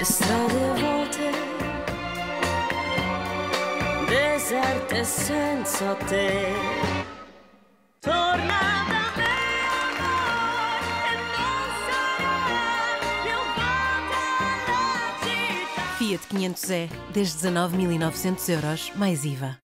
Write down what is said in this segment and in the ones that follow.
strade vuote, deserte senza te. Torna da me, amor, e non sarà più volta la città. Fiat 500e, desde 19.900 euros, mais IVA.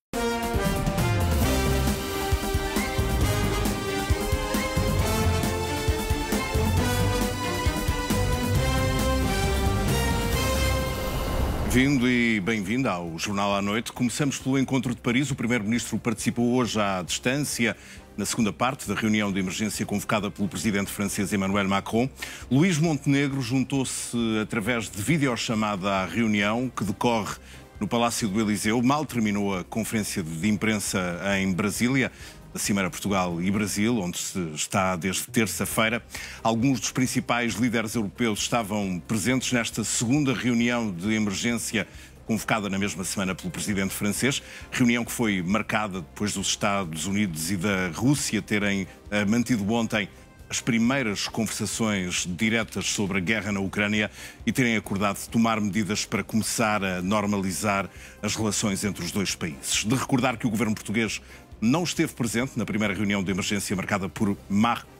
Bem-vindo e bem-vinda ao Jornal à Noite. Começamos pelo encontro de Paris. O Primeiro-Ministro participou hoje à distância na segunda parte da reunião de emergência convocada pelo presidente francês Emmanuel Macron. Luís Montenegro juntou-se através de videochamada à reunião que decorre no Palácio do Eliseu. Mal terminou a conferência de imprensa em Brasília, da Cimeira Portugal e Brasil, onde se está desde terça-feira. Alguns dos principais líderes europeus estavam presentes nesta segunda reunião de emergência convocada na mesma semana pelo presidente francês. Reunião que foi marcada depois dos Estados Unidos e da Rússia terem mantido ontem as primeiras conversações diretas sobre a guerra na Ucrânia e terem acordado tomar medidas para começar a normalizar as relações entre os dois países. De recordar que o governo português não esteve presente na primeira reunião de emergência marcada por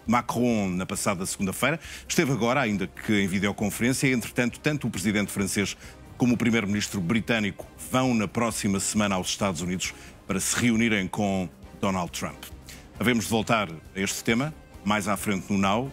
Macron na passada segunda-feira. Esteve agora, ainda que em videoconferência. Entretanto, tanto o presidente francês como o primeiro-ministro britânico vão na próxima semana aos Estados Unidos para se reunirem com Donald Trump. Havemos de voltar a este tema mais à frente no Now,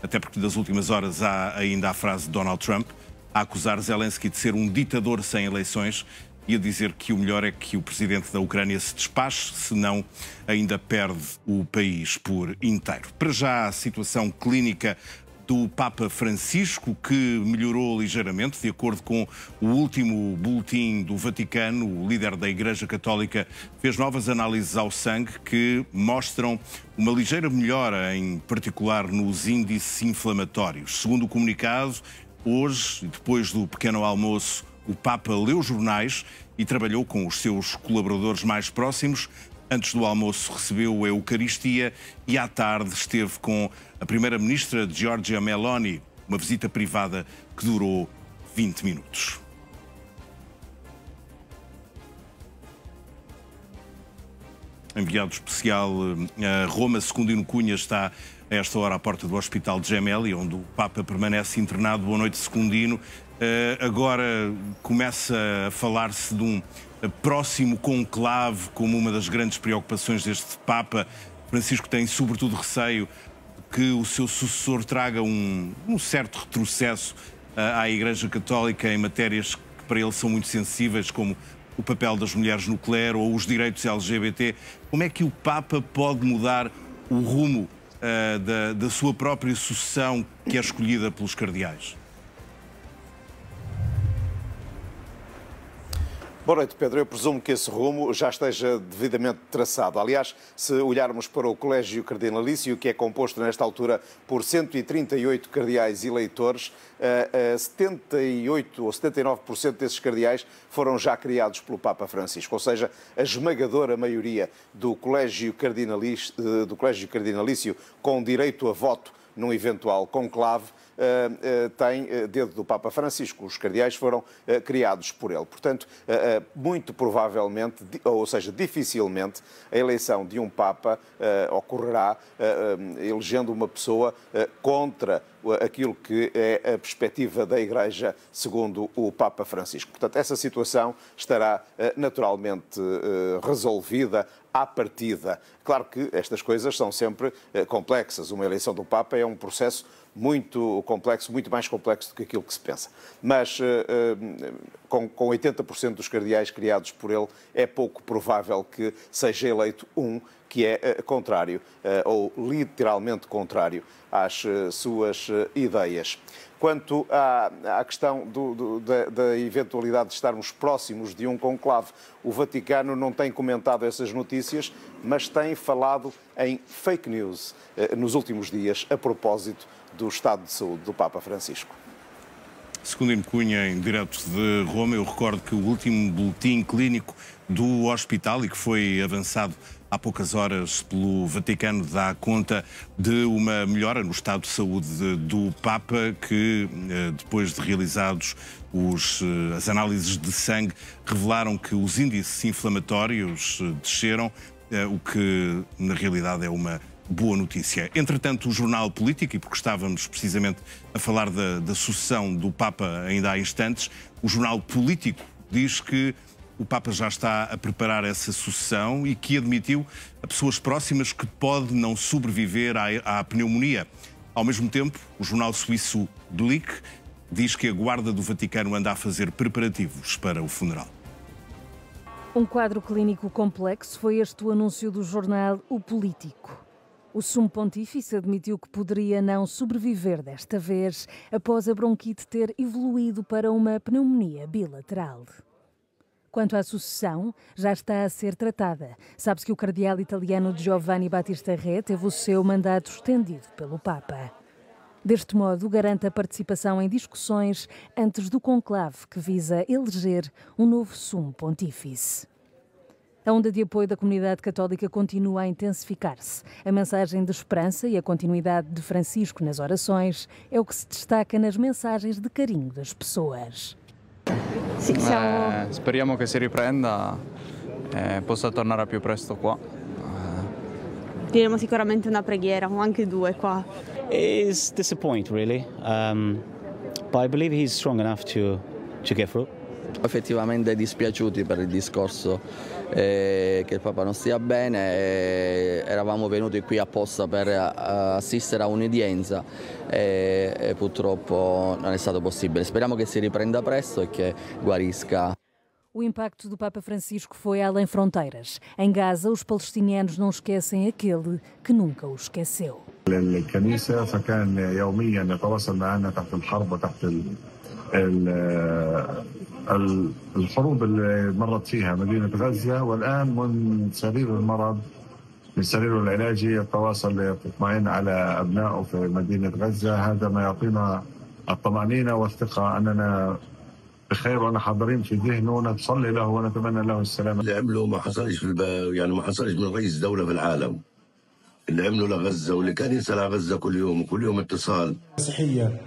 até porque das últimas horas há ainda a frase de Donald Trump a acusar Zelensky de ser um ditador sem eleições e a dizer que o melhor é que o presidente da Ucrânia se despache, senão ainda perde o país por inteiro. Para já, a situação clínica do Papa Francisco, que melhorou ligeiramente, de acordo com o último boletim do Vaticano. O líder da Igreja Católica fez novas análises ao sangue que mostram uma ligeira melhora, em particular nos índices inflamatórios. Segundo o comunicado, hoje, depois do pequeno almoço, o Papa leu jornais e trabalhou com os seus colaboradores mais próximos. Antes do almoço recebeu a Eucaristia e à tarde esteve com a primeira-ministra Giorgia Meloni, uma visita privada que durou 20 minutos. Enviado especial a Roma, Secundino Cunha, está a esta hora à porta do Hospital de Gemelli, onde o Papa permanece internado. Boa noite, Secundino. Agora começa a falar-se de um próximo conclave como uma das grandes preocupações deste Papa. Francisco tem sobretudo receio de que o seu sucessor traga um certo retrocesso à Igreja Católica em matérias que para ele são muito sensíveis, como o papel das mulheres no clero ou os direitos LGBT. Como é que o Papa pode mudar o rumo da sua própria sucessão, que é escolhida pelos cardeais? Boa noite, Pedro. Eu presumo que esse rumo já esteja devidamente traçado. Aliás, se olharmos para o Colégio Cardinalício, que é composto nesta altura por 138 cardeais eleitores, 78 ou 79% desses cardeais foram já criados pelo Papa Francisco. Ou seja, a esmagadora maioria do Colégio Cardinalício com direito a voto num eventual conclave tem dedo do Papa Francisco. Os cardeais foram criados por ele. Portanto, muito provavelmente, ou seja, dificilmente, a eleição de um Papa ocorrerá elegendo uma pessoa contra aquilo que é a perspectiva da Igreja segundo o Papa Francisco. Portanto, essa situação estará naturalmente resolvida à partida. Claro que estas coisas são sempre complexas. Uma eleição do Papa é um processo muito complexo, muito mais complexo do que aquilo que se pensa. Mas com 80% dos cardeais criados por ele, é pouco provável que seja eleito um que é contrário, ou literalmente contrário, às suas ideias. Quanto à questão da eventualidade de estarmos próximos de um conclave, o Vaticano não tem comentado essas notícias, mas tem falado em fake news nos últimos dias, a propósito do estado de saúde do Papa Francisco. Secundino Cunha, em direto de Roma. Eu recordo que o último boletim clínico do hospital, e que foi avançado há poucas horas pelo Vaticano, dá conta de uma melhora no estado de saúde do Papa, que depois de realizados as análises de sangue, revelaram que os índices inflamatórios desceram, o que na realidade é uma boa notícia. Entretanto, o jornal Político, e porque estávamos precisamente a falar da sucessão do Papa ainda há instantes, o jornal Político diz que o Papa já está a preparar essa sucessão e que admitiu a pessoas próximas que pode não sobreviver à pneumonia. Ao mesmo tempo, o jornal suíço Blick diz que a Guarda do Vaticano anda a fazer preparativos para o funeral. Um quadro clínico complexo foi este o anúncio do jornal O Político. O Sumo Pontífice admitiu que poderia não sobreviver desta vez após a bronquite ter evoluído para uma pneumonia bilateral. Quanto à sucessão, já está a ser tratada. Sabe-se que o cardeal italiano Giovanni Battista Re teve o seu mandato estendido pelo Papa. Deste modo, garante a participação em discussões antes do conclave que visa eleger um novo Sumo Pontífice. A onda de apoio da comunidade católica continua a intensificar-se. A mensagem de esperança e a continuidade de Francisco nas orações é o que se destaca nas mensagens de carinho das pessoas. Sì, speriamo che si riprenda e possa tornare più presto qua. Diremo sicuramente una preghiera, o anche due qua. It's disappointing, really, but I believe he's strong enough to get through. Effettivamente dispiaciuti per il discorso che il Papa non stia bene, eravamo venuti qui apposta per assistere a un'udienza e purtroppo non è stato possibile. Speriamo che si riprenda presto e che guarisca. O impacto do Papa Francisco foi além fronteiras. Em Gaza, os palestinianos não esquecem aquele que nunca os esqueceu. الكنيسة فكان يوميا يتواصل معنا تحت الحرب وتحت الحروب اللي مرت فيها مدينة غزة، والآن من سرير المرض من سريره العلاجي يتواصل ليطمئن على أبنائه في مدينة غزة. هذا ما يعطينا الطمأنينة والثقة أننا بخير وأنا حاضرين في ذهنه ونصلي له ونتمنى له السلامة. اللي عمله ما حصلش يعني ما حصلش من رئيس دولة في العالم. اللي عمله لغزة واللي كان يسأل على غزة كل يوم وكل يوم اتصال. صحية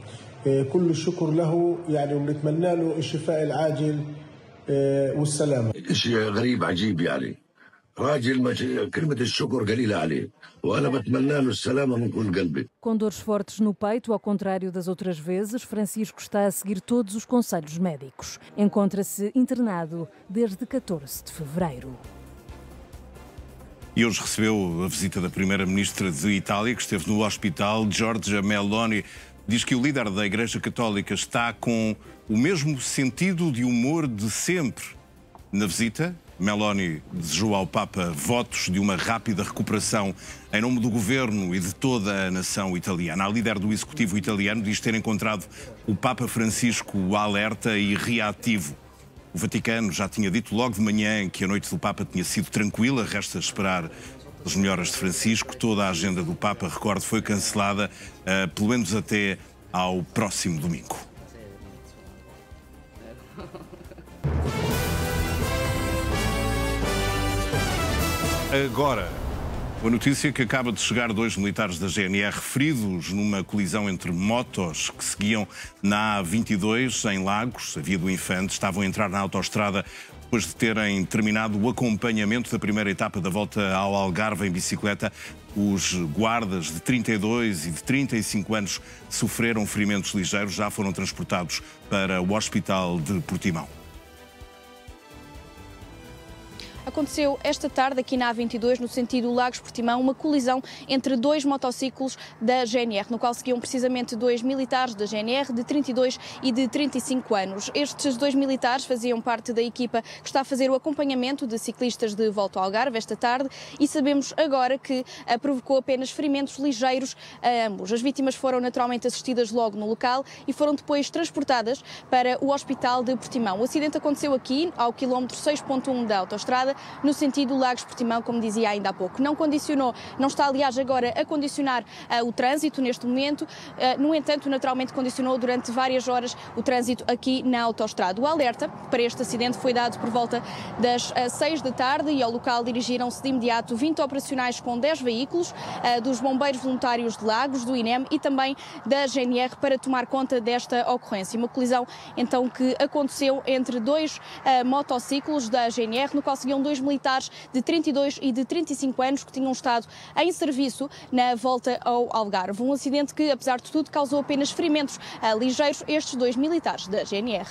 كل الشكر له يعني ونتمنى له الشفاء العاجل والسلامة. شيء غريب عجيب يعني راجل كلمة الشكر قليلة عليه وأنا بتمنى له السلامة من كل قلبي. Com dores fortes no peito, ao contrário das outras vezes, Francisco está a seguir todos os conselhos médicos. Encontra-se internado desde 14 de fevereiro. E hoje recebeu a visita da primeira-ministra de Itália, que esteve no hospital. Giorgia Meloni diz que o líder da Igreja Católica está com o mesmo sentido de humor de sempre. Na visita, Meloni desejou ao Papa votos de uma rápida recuperação em nome do governo e de toda a nação italiana. A líder do Executivo italiano diz ter encontrado o Papa Francisco alerta e reativo. O Vaticano já tinha dito logo de manhã que a noite do Papa tinha sido tranquila, resta esperar as melhoras de Francisco. Toda a agenda do Papa, recordo, foi cancelada pelo menos até ao próximo domingo. Agora, a notícia que acaba de chegar: 2 militares da GNR feridos numa colisão entre motos que seguiam na A22 em Lagos, a Via do Infante. Estavam a entrar na autoestrada depois de terem terminado o acompanhamento da primeira etapa da volta ao Algarve em bicicleta. Os guardas de 32 e de 35 anos sofreram ferimentos ligeiros, já foram transportados para o Hospital de Portimão. Aconteceu esta tarde aqui na A22, no sentido Lagos-Portimão, uma colisão entre 2 motociclos da GNR, no qual seguiam precisamente 2 militares da GNR de 32 e de 35 anos. Estes 2 militares faziam parte da equipa que está a fazer o acompanhamento de ciclistas de volta ao Algarve esta tarde e sabemos agora que provocou apenas ferimentos ligeiros a ambos. As vítimas foram naturalmente assistidas logo no local e foram depois transportadas para o Hospital de Portimão. O acidente aconteceu aqui, ao quilómetro 6.1 da autoestrada, estrada no sentido Lagos-Portimão, como dizia ainda há pouco. Não está aliás agora a condicionar o trânsito neste momento, no entanto, naturalmente condicionou durante várias horas o trânsito aqui na autoestrada. O alerta para este acidente foi dado por volta das 6 da tarde e ao local dirigiram-se de imediato 20 operacionais com 10 veículos dos bombeiros voluntários de Lagos, do INEM e também da GNR para tomar conta desta ocorrência. Uma colisão então que aconteceu entre dois motociclos da GNR, no qual seguiam dois militares de 32 e de 35 anos que tinham estado em serviço na volta ao Algarve. Um acidente que, apesar de tudo, causou apenas ferimentos ligeiros estes dois militares da GNR.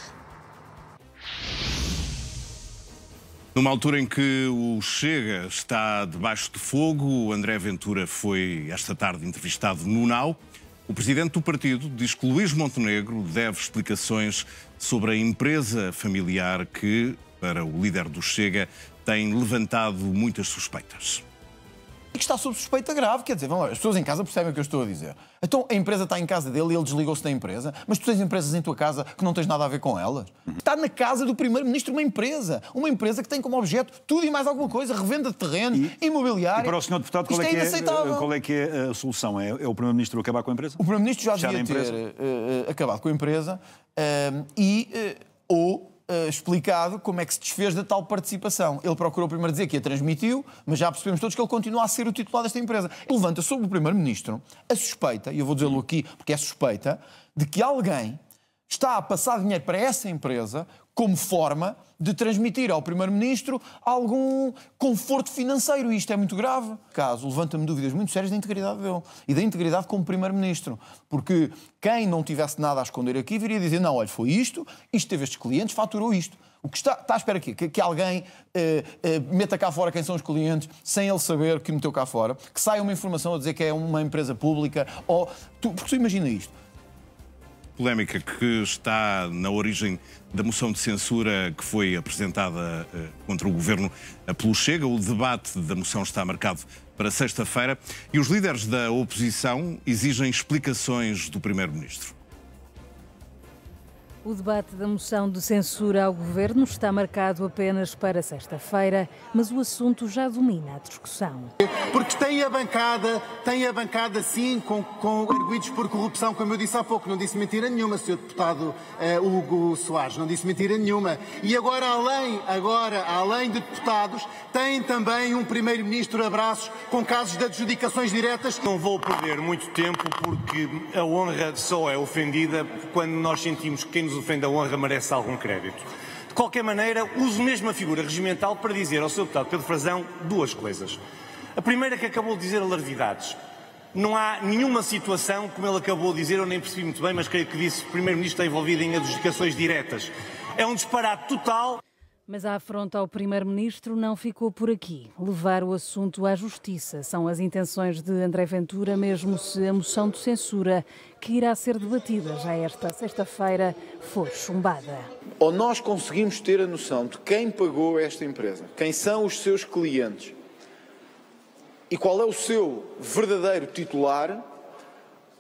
Numa altura em que o Chega está debaixo de fogo, o André Ventura foi esta tarde entrevistado no NAU. O presidente do partido diz que Luís Montenegro deve explicações sobre a empresa familiar que, para o líder do Chega, tem levantado muitas suspeitas. E que está sob suspeita grave, quer dizer, vamos lá, as pessoas em casa percebem o que eu estou a dizer. Então a empresa está em casa dele e ele desligou-se da empresa, mas tu tens empresas em tua casa que não tens nada a ver com elas. Está na casa do primeiro-ministro uma empresa que tem como objeto tudo e mais alguma coisa, revenda de terreno, imobiliário. E para o senhor deputado, qual é que é a solução? É o primeiro-ministro acabar com a empresa? O primeiro-ministro já devia ter acabado com a empresa ou explicado como é que se desfez da tal participação. Ele procurou primeiro dizer que a transmitiu, mas já percebemos todos que ele continua a ser o titular desta empresa. Levanta sobre o primeiro-ministro a suspeita, e eu vou dizê-lo aqui porque é suspeita, de que alguém está a passar dinheiro para essa empresa como forma de transmitir ao primeiro-ministro algum conforto financeiro. E isto é muito grave. Caso levanta-me dúvidas muito sérias da integridade dele e da integridade como primeiro-ministro. Porque quem não tivesse nada a esconder aqui viria dizer, não, olha, foi isto teve estes clientes, faturou isto. O que está à espera aqui? Que alguém meta cá fora quem são os clientes, sem ele saber que meteu cá fora, que saia uma informação a dizer que é uma empresa pública, porque tu imagina isto. Polémica que está na origem da moção de censura que foi apresentada contra o governo pelo Chega. O debate da moção está marcado para sexta-feira e os líderes da oposição exigem explicações do primeiro-ministro. O debate da moção de censura ao governo está marcado apenas para sexta-feira, mas o assunto já domina a discussão. Porque tem a bancada sim, com arguidos por corrupção, como eu disse há pouco. Não disse mentira nenhuma, Sr. Deputado Hugo Soares, não disse mentira nenhuma. E agora, além de deputados, tem também um primeiro-ministro a braços com casos de adjudicações diretas. Não vou perder muito tempo porque a honra só é ofendida quando nós sentimos que quem nos ofende a honra merece algum crédito. De qualquer maneira, uso mesmo a figura regimental para dizer ao Sr. Deputado Pedro Frazão duas coisas. A primeira, que acabou de dizer alarvidades. Não há nenhuma situação, como ele acabou de dizer, eu nem percebi muito bem, mas creio que disse que o Primeiro-Ministro está envolvido em adjudicações diretas. É um disparate total. Mas a afronta ao primeiro-ministro não ficou por aqui. Levar o assunto à justiça são as intenções de André Ventura, mesmo se a moção de censura, que irá ser debatida já esta sexta-feira, for chumbada. Ou nós conseguimos ter a noção de quem pagou esta empresa, quem são os seus clientes e qual é o seu verdadeiro titular,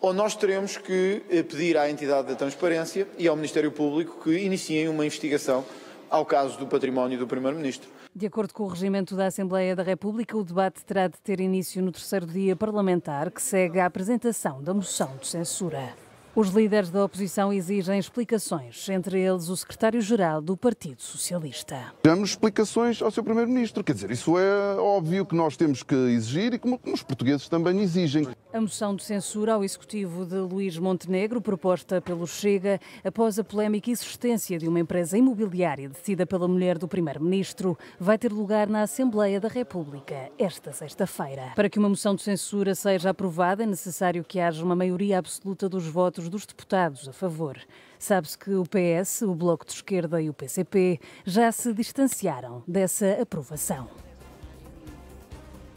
ou nós teremos que pedir à entidade da transparência e ao Ministério Público que iniciem uma investigação ao caso do património do Primeiro-Ministro. De acordo com o regimento da Assembleia da República, o debate terá de ter início no terceiro dia parlamentar, que segue a apresentação da moção de censura. Os líderes da oposição exigem explicações, entre eles o secretário-geral do Partido Socialista. Damos explicações ao seu Primeiro-Ministro, quer dizer, isso é óbvio que nós temos que exigir e como os portugueses também exigem. A moção de censura ao executivo de Luís Montenegro, proposta pelo Chega, após a polémica existência de uma empresa imobiliária detida pela mulher do Primeiro-Ministro, vai ter lugar na Assembleia da República esta sexta-feira. Para que uma moção de censura seja aprovada, é necessário que haja uma maioria absoluta dos votos dos deputados a favor. Sabe-se que o PS, o Bloco de Esquerda e o PCP já se distanciaram dessa aprovação.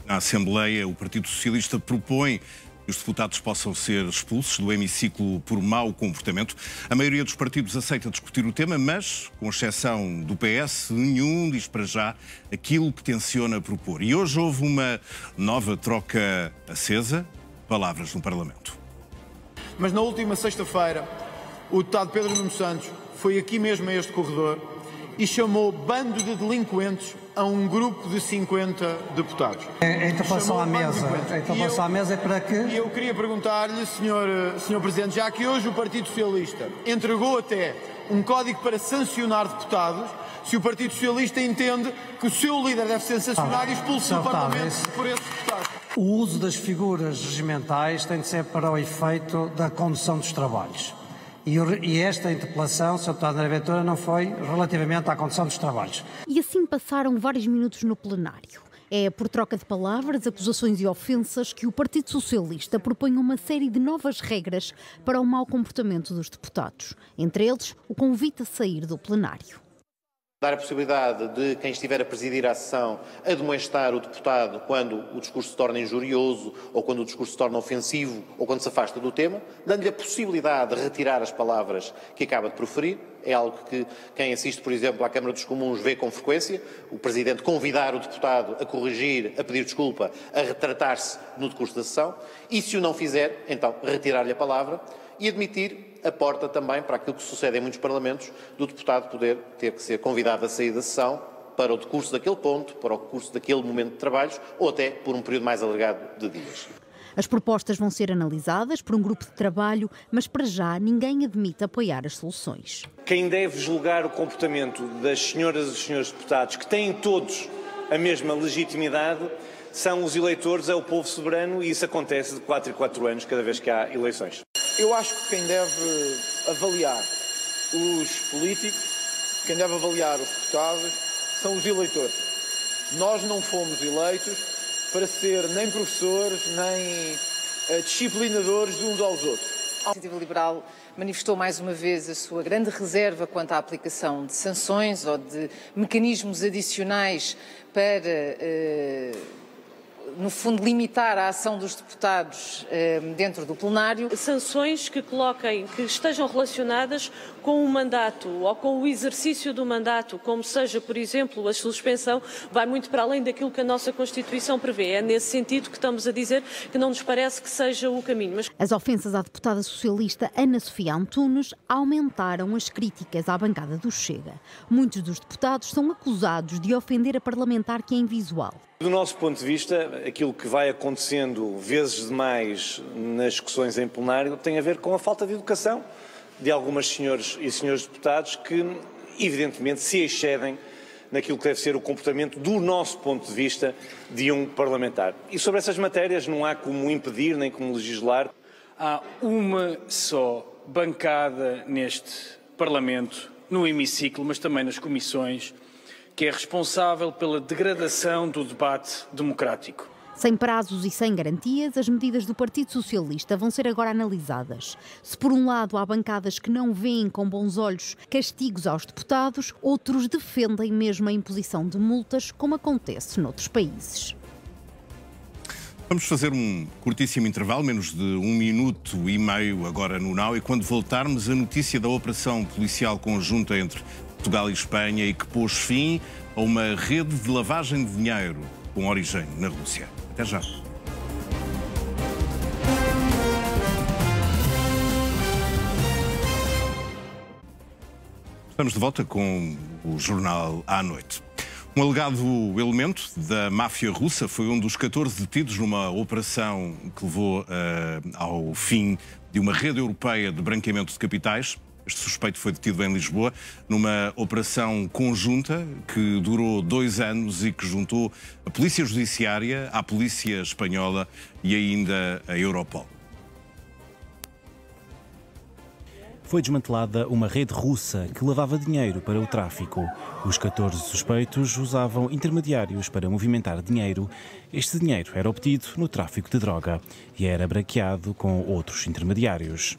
Na Assembleia, o Partido Socialista propõe que os deputados possam ser expulsos do hemiciclo por mau comportamento. A maioria dos partidos aceita discutir o tema, mas, com exceção do PS, nenhum diz para já aquilo que tenciona propor. E hoje houve uma nova troca acesa, palavras no Parlamento. Mas na última sexta-feira, o deputado Pedro Nuno Santos foi aqui mesmo a este corredor e chamou bando de delinquentes a um grupo de 50 deputados. A interpelação à mesa. A interpelação à mesa é para que... E eu queria perguntar-lhe, Sr. Presidente, já que hoje o Partido Socialista entregou até um código para sancionar deputados, se o Partido Socialista entende que o seu líder deve ser sancionado e expulso do Parlamento por esses deputados. O uso das figuras regimentais tem de ser para o efeito da condução dos trabalhos. E esta interpelação, Sr. Deputado André Ventura, não foi relativamente à condução dos trabalhos. E assim passaram vários minutos no plenário. É por troca de palavras, acusações e ofensas que o Partido Socialista propõe uma série de novas regras para o mau comportamento dos deputados. Entre eles, o convite a sair do plenário. Dar a possibilidade de quem estiver a presidir a sessão admoestar o deputado quando o discurso se torna injurioso ou quando o discurso se torna ofensivo ou quando se afasta do tema, dando-lhe a possibilidade de retirar as palavras que acaba de proferir. É algo que quem assiste, por exemplo, à Câmara dos Comuns vê com frequência. O Presidente convidar o deputado a corrigir, a pedir desculpa, a retratar-se no decurso da sessão. E se o não fizer, então retirar-lhe a palavra e admitir a porta também para aquilo que sucede em muitos parlamentos, do deputado poder ter que ser convidado a sair da sessão para o decurso daquele ponto, para o decurso daquele momento de trabalhos ou até por um período mais alargado de dias. As propostas vão ser analisadas por um grupo de trabalho, mas para já ninguém admite apoiar as soluções. Quem deve julgar o comportamento das senhoras e dos senhores deputados, que têm todos a mesma legitimidade, são os eleitores, é o povo soberano, e isso acontece de 4 em 4 anos, cada vez que há eleições. Eu acho que quem deve avaliar os políticos, quem deve avaliar os deputados, são os eleitores. Nós não fomos eleitos para ser nem professores, nem disciplinadores de uns aos outros. A Iniciativa Liberal manifestou mais uma vez a sua grande reserva quanto à aplicação de sanções ou de mecanismos adicionais para, no fundo, limitar a ação dos deputados dentro do plenário. Sanções que estejam relacionadas com o mandato ou com o exercício do mandato, como seja, por exemplo, a suspensão, vai muito para além daquilo que a nossa Constituição prevê. É nesse sentido que estamos a dizer que não nos parece que seja o caminho. As ofensas à deputada socialista Ana Sofia Antunes aumentaram as críticas à bancada do Chega. Muitos dos deputados são acusados de ofender a parlamentar que é invisual. Do nosso ponto de vista, aquilo que vai acontecendo vezes demais nas discussões em plenário tem a ver com a falta de educação de algumas senhoras e senhores deputados que, evidentemente, se excedem naquilo que deve ser o comportamento, do nosso ponto de vista, de um parlamentar. E sobre essas matérias não há como impedir nem como legislar. Há uma só bancada neste Parlamento, no hemiciclo, mas também nas comissões, que é responsável pela degradação do debate democrático. Sem prazos e sem garantias, as medidas do Partido Socialista vão ser agora analisadas. Se por um lado há bancadas que não veem com bons olhos castigos aos deputados, outros defendem mesmo a imposição de multas, como acontece noutros países. Vamos fazer um curtíssimo intervalo, menos de 1 minuto e meio agora no Now, e quando voltarmos, a notícia da operação policial conjunta entre Portugal e Espanha e que pôs fim a uma rede de lavagem de dinheiro com origem na Rússia. Até já. Estamos de volta com o Jornal à Noite. Um alegado elemento da máfia russa foi um dos 14 detidos numa operação que levou ao fim de uma rede europeia de branqueamento de capitais. Este suspeito foi detido em Lisboa numa operação conjunta que durou 2 anos e que juntou a Polícia Judiciária, a Polícia Espanhola e ainda a Europol. Foi desmantelada uma rede russa que levava dinheiro para o tráfico. Os 14 suspeitos usavam intermediários para movimentar dinheiro. Este dinheiro era obtido no tráfico de droga e era branqueado com outros intermediários.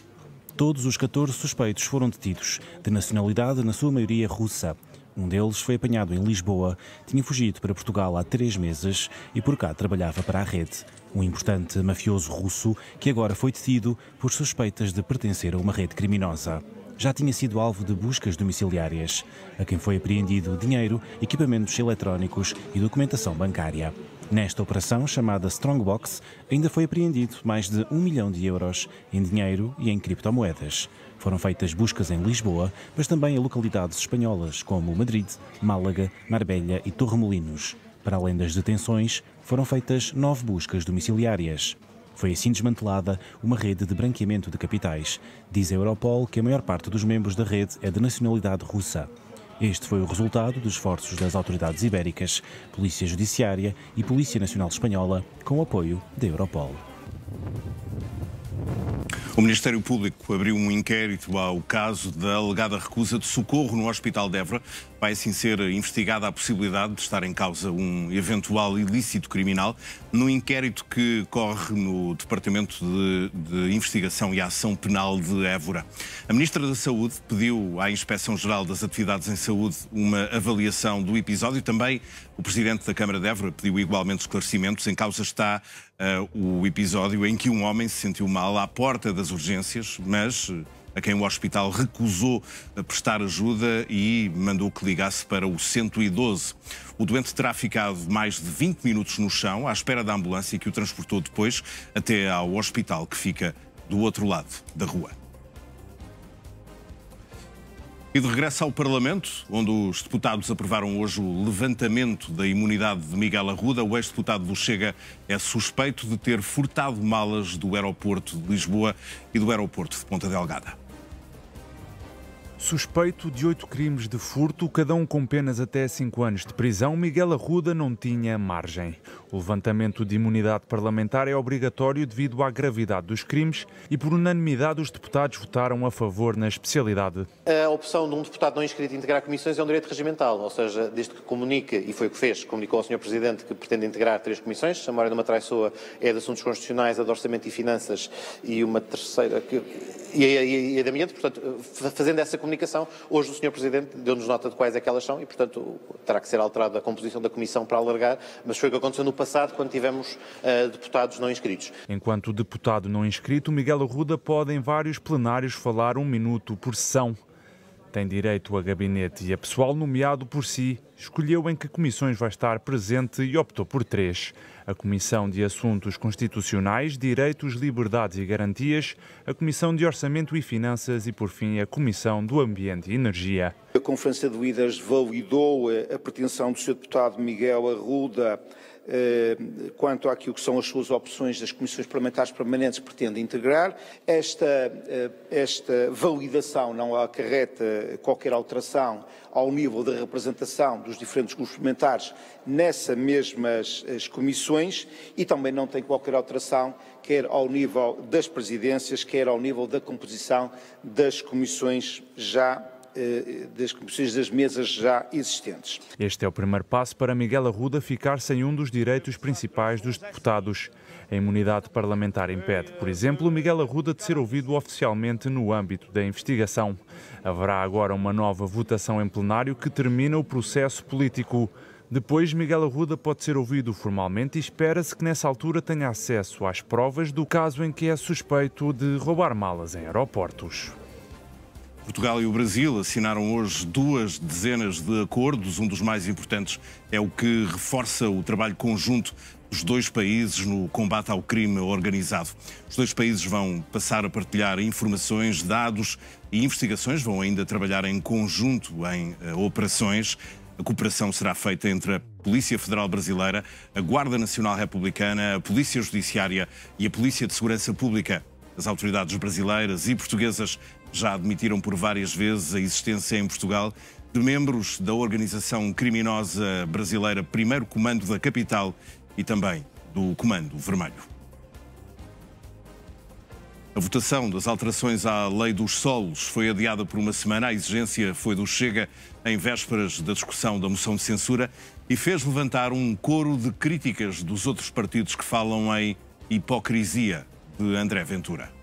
Todos os 14 suspeitos foram detidos, de nacionalidade na sua maioria russa. Um deles foi apanhado em Lisboa, tinha fugido para Portugal há 3 meses e por cá trabalhava para a rede. Um importante mafioso russo que agora foi detido por suspeitas de pertencer a uma rede criminosa. Já tinha sido alvo de buscas domiciliárias, a quem foi apreendido dinheiro, equipamentos eletrónicos e documentação bancária. Nesta operação, chamada Strongbox, ainda foi apreendido mais de 1 milhão de euros em dinheiro e em criptomoedas. Foram feitas buscas em Lisboa, mas também em localidades espanholas como Madrid, Málaga, Marbella e Torremolinos. Para além das detenções, foram feitas 9 buscas domiciliárias. Foi assim desmantelada uma rede de branqueamento de capitais. Diz a Europol que a maior parte dos membros da rede é de nacionalidade russa. Este foi o resultado dos esforços das autoridades ibéricas, Polícia Judiciária e Polícia Nacional Espanhola, com o apoio da Europol. O Ministério Público abriu um inquérito ao caso da alegada recusa de socorro no Hospital de Évora. Vai assim ser investigada a possibilidade de estar em causa um eventual ilícito criminal no inquérito que corre no Departamento de Investigação e Ação Penal de Évora. A Ministra da Saúde pediu à Inspeção-Geral das Atividades em Saúde uma avaliação do episódio. Também o Presidente da Câmara de Évora pediu igualmente esclarecimentos. Em causa está o episódio em que um homem se sentiu mal à porta das urgências, mas a quem o hospital recusou prestar ajuda e mandou que ligasse para o 112. O doente terá ficado mais de 20 minutos no chão, à espera da ambulância que o transportou depois até ao hospital, que fica do outro lado da rua. E de regresso ao Parlamento, onde os deputados aprovaram hoje o levantamento da imunidade de Miguel Arruda, o ex-deputado do Chega é suspeito de ter furtado malas do aeroporto de Lisboa e do aeroporto de Ponta Delgada. Suspeito de 8 crimes de furto, cada um com penas até 5 anos de prisão, Miguel Arruda não tinha margem. O levantamento de imunidade parlamentar é obrigatório devido à gravidade dos crimes e, por unanimidade, os deputados votaram a favor na especialidade. A opção de um deputado não inscrito integrar comissões é um direito regimental, ou seja, desde que comunique, e foi o que fez, comunicou ao Sr. Presidente que pretende integrar 3 comissões, a Maria de Matraiçoa é de Assuntos Constitucionais, a de Orçamento e Finanças e uma terceira, e a de Ambiente. Portanto, fazendo essa comunicação, hoje o Sr. Presidente deu-nos nota de quais é que elas são e, portanto, terá que ser alterada a composição da comissão para alargar, mas foi o que aconteceu no passado, quando tivemos deputados não inscritos. Enquanto deputado não inscrito, Miguel Arruda pode em vários plenários falar 1 minuto por sessão. Tem direito a gabinete e a pessoal nomeado por si. Escolheu em que comissões vai estar presente e optou por 3. A Comissão de Assuntos Constitucionais, Direitos, Liberdades e Garantias, a Comissão de Orçamento e Finanças e, por fim, a Comissão do Ambiente e Energia. A Conferência de Líderes validou a pretensão do Sr. Deputado Miguel Arruda quanto àquilo que são as suas opções das comissões parlamentares permanentes que pretende integrar. Esta validação não acarreta qualquer alteração ao nível da representação dos diferentes grupos parlamentares nessas mesmas comissões e também não tem qualquer alteração quer ao nível das presidências, quer ao nível da composição das comissões das mesas já existentes. Este é o primeiro passo para Miguel Arruda ficar sem um dos direitos principais dos deputados. A imunidade parlamentar impede, por exemplo, Miguel Arruda de ser ouvido oficialmente no âmbito da investigação. Haverá agora uma nova votação em plenário que termina o processo político. Depois, Miguel Arruda pode ser ouvido formalmente e espera-se que nessa altura tenha acesso às provas do caso em que é suspeito de roubar malas em aeroportos. Portugal e o Brasil assinaram hoje 2 dezenas de acordos. Um dos mais importantes é o que reforça o trabalho conjunto dos 2 países no combate ao crime organizado. Os 2 países vão passar a partilhar informações, dados e investigações, vão ainda trabalhar em conjunto em operações. A cooperação será feita entre a Polícia Federal Brasileira, a Guarda Nacional Republicana, a Polícia Judiciária e a Polícia de Segurança Pública. As autoridades brasileiras e portuguesas já admitiram por várias vezes a existência em Portugal de membros da organização criminosa brasileira Primeiro Comando da Capital e também do Comando Vermelho. A votação das alterações à Lei dos Solos foi adiada por uma semana. A exigência foi do Chega em vésperas da discussão da moção de censura e fez levantar um coro de críticas dos outros partidos que falam em hipocrisia de André Ventura.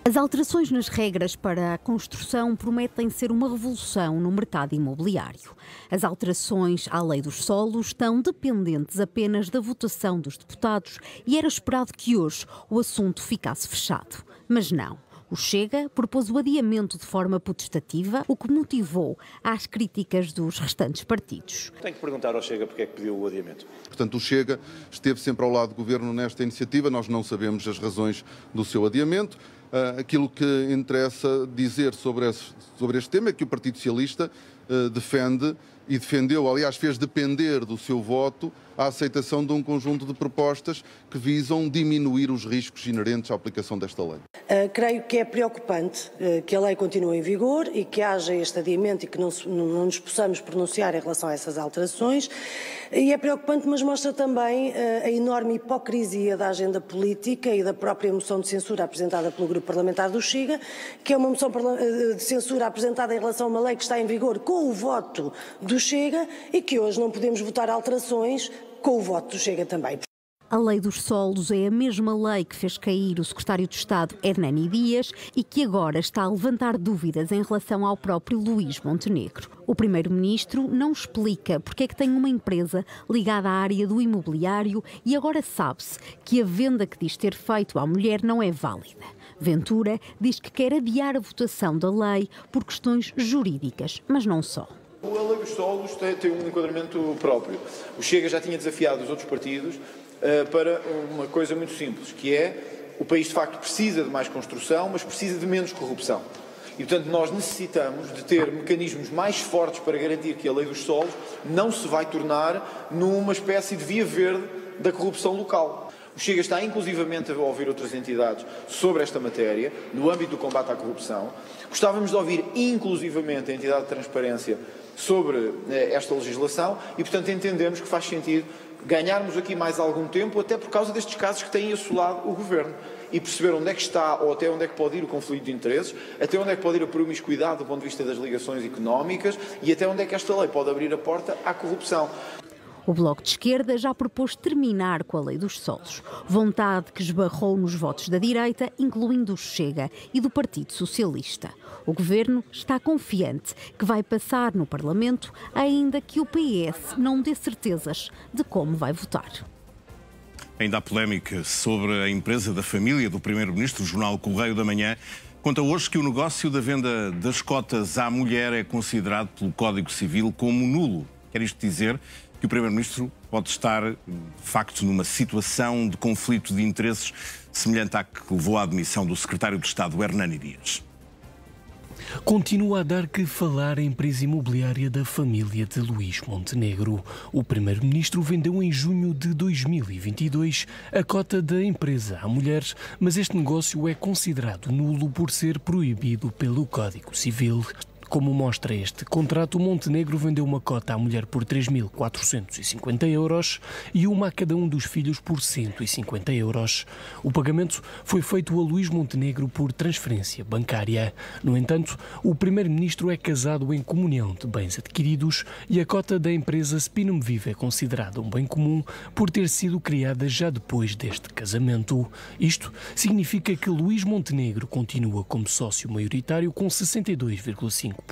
As alterações nas regras para a construção prometem ser uma revolução no mercado imobiliário. As alterações à Lei dos Solos estão dependentes apenas da votação dos deputados e era esperado que hoje o assunto ficasse fechado. Mas não. O Chega propôs o adiamento de forma potestativa, o que motivou as críticas dos restantes partidos. Tenho que perguntar ao Chega porque é que pediu o adiamento. Portanto, o Chega esteve sempre ao lado do Governo nesta iniciativa, nós não sabemos as razões do seu adiamento. Aquilo que interessa dizer sobre este tema é que o Partido Socialista defende e defendeu, aliás, fez depender do seu voto a aceitação de um conjunto de propostas que visam diminuir os riscos inerentes à aplicação desta lei. Creio que é preocupante que a lei continue em vigor e que haja este adiamento e que não nos possamos pronunciar em relação a essas alterações. E é preocupante, mas mostra também a enorme hipocrisia da agenda política e da própria moção de censura apresentada pelo Grupo Parlamentar do Chega, que é uma moção de censura apresentada em relação a uma lei que está em vigor com o voto do Chega e que hoje não podemos votar alterações com o voto do Chega também. A lei dos solos é a mesma lei que fez cair o secretário de Estado Hernani Dias e que agora está a levantar dúvidas em relação ao próprio Luís Montenegro. O primeiro-ministro não explica porque é que tem uma empresa ligada à área do imobiliário e agora sabe-se que a venda que diz ter feito à mulher não é válida. Ventura diz que quer adiar a votação da lei por questões jurídicas, mas não só. A lei dos solos tem um enquadramento próprio. O Chega já tinha desafiado os outros partidos para uma coisa muito simples, que é o país de facto precisa de mais construção, mas precisa de menos corrupção. E, portanto, nós necessitamos de ter mecanismos mais fortes para garantir que a lei dos solos não se vai tornar numa espécie de via verde da corrupção local. O Chega está inclusivamente a ouvir outras entidades sobre esta matéria, no âmbito do combate à corrupção. Gostávamos de ouvir inclusivamente a entidade de transparência sobre esta legislação e, portanto, entendemos que faz sentido ganharmos aqui mais algum tempo, até por causa destes casos que têm assolado o Governo, e perceber onde é que está ou até onde é que pode ir o conflito de interesses, até onde é que pode ir a promiscuidade do ponto de vista das ligações económicas e até onde é que esta lei pode abrir a porta à corrupção. O Bloco de Esquerda já propôs terminar com a lei dos solos, vontade que esbarrou nos votos da direita, incluindo o Chega e do Partido Socialista. O Governo está confiante que vai passar no Parlamento, ainda que o PS não dê certezas de como vai votar. Ainda há polémica sobre a empresa da família do Primeiro-Ministro. O jornal Correio da Manhã conta hoje que o negócio da venda das cotas à mulher é considerado pelo Código Civil como nulo. Quer isto dizer que o Primeiro-Ministro pode estar, de facto, numa situação de conflito de interesses semelhante à que levou à admissão do secretário de Estado, Hernani Dias. Continua a dar que falar a empresa imobiliária da família de Luís Montenegro. O primeiro-ministro vendeu em junho de 2022 a cota da empresa a mulheres, mas este negócio é considerado nulo por ser proibido pelo Código Civil. Como mostra este contrato, Montenegro vendeu uma cota à mulher por 3.450 euros e uma a cada um dos filhos por 150 euros. O pagamento foi feito a Luís Montenegro por transferência bancária. No entanto, o primeiro-ministro é casado em comunhão de bens adquiridos e a cota da empresa Spinum Viva é considerada um bem comum por ter sido criada já depois deste casamento. Isto significa que Luís Montenegro continua como sócio maioritário com 62,5%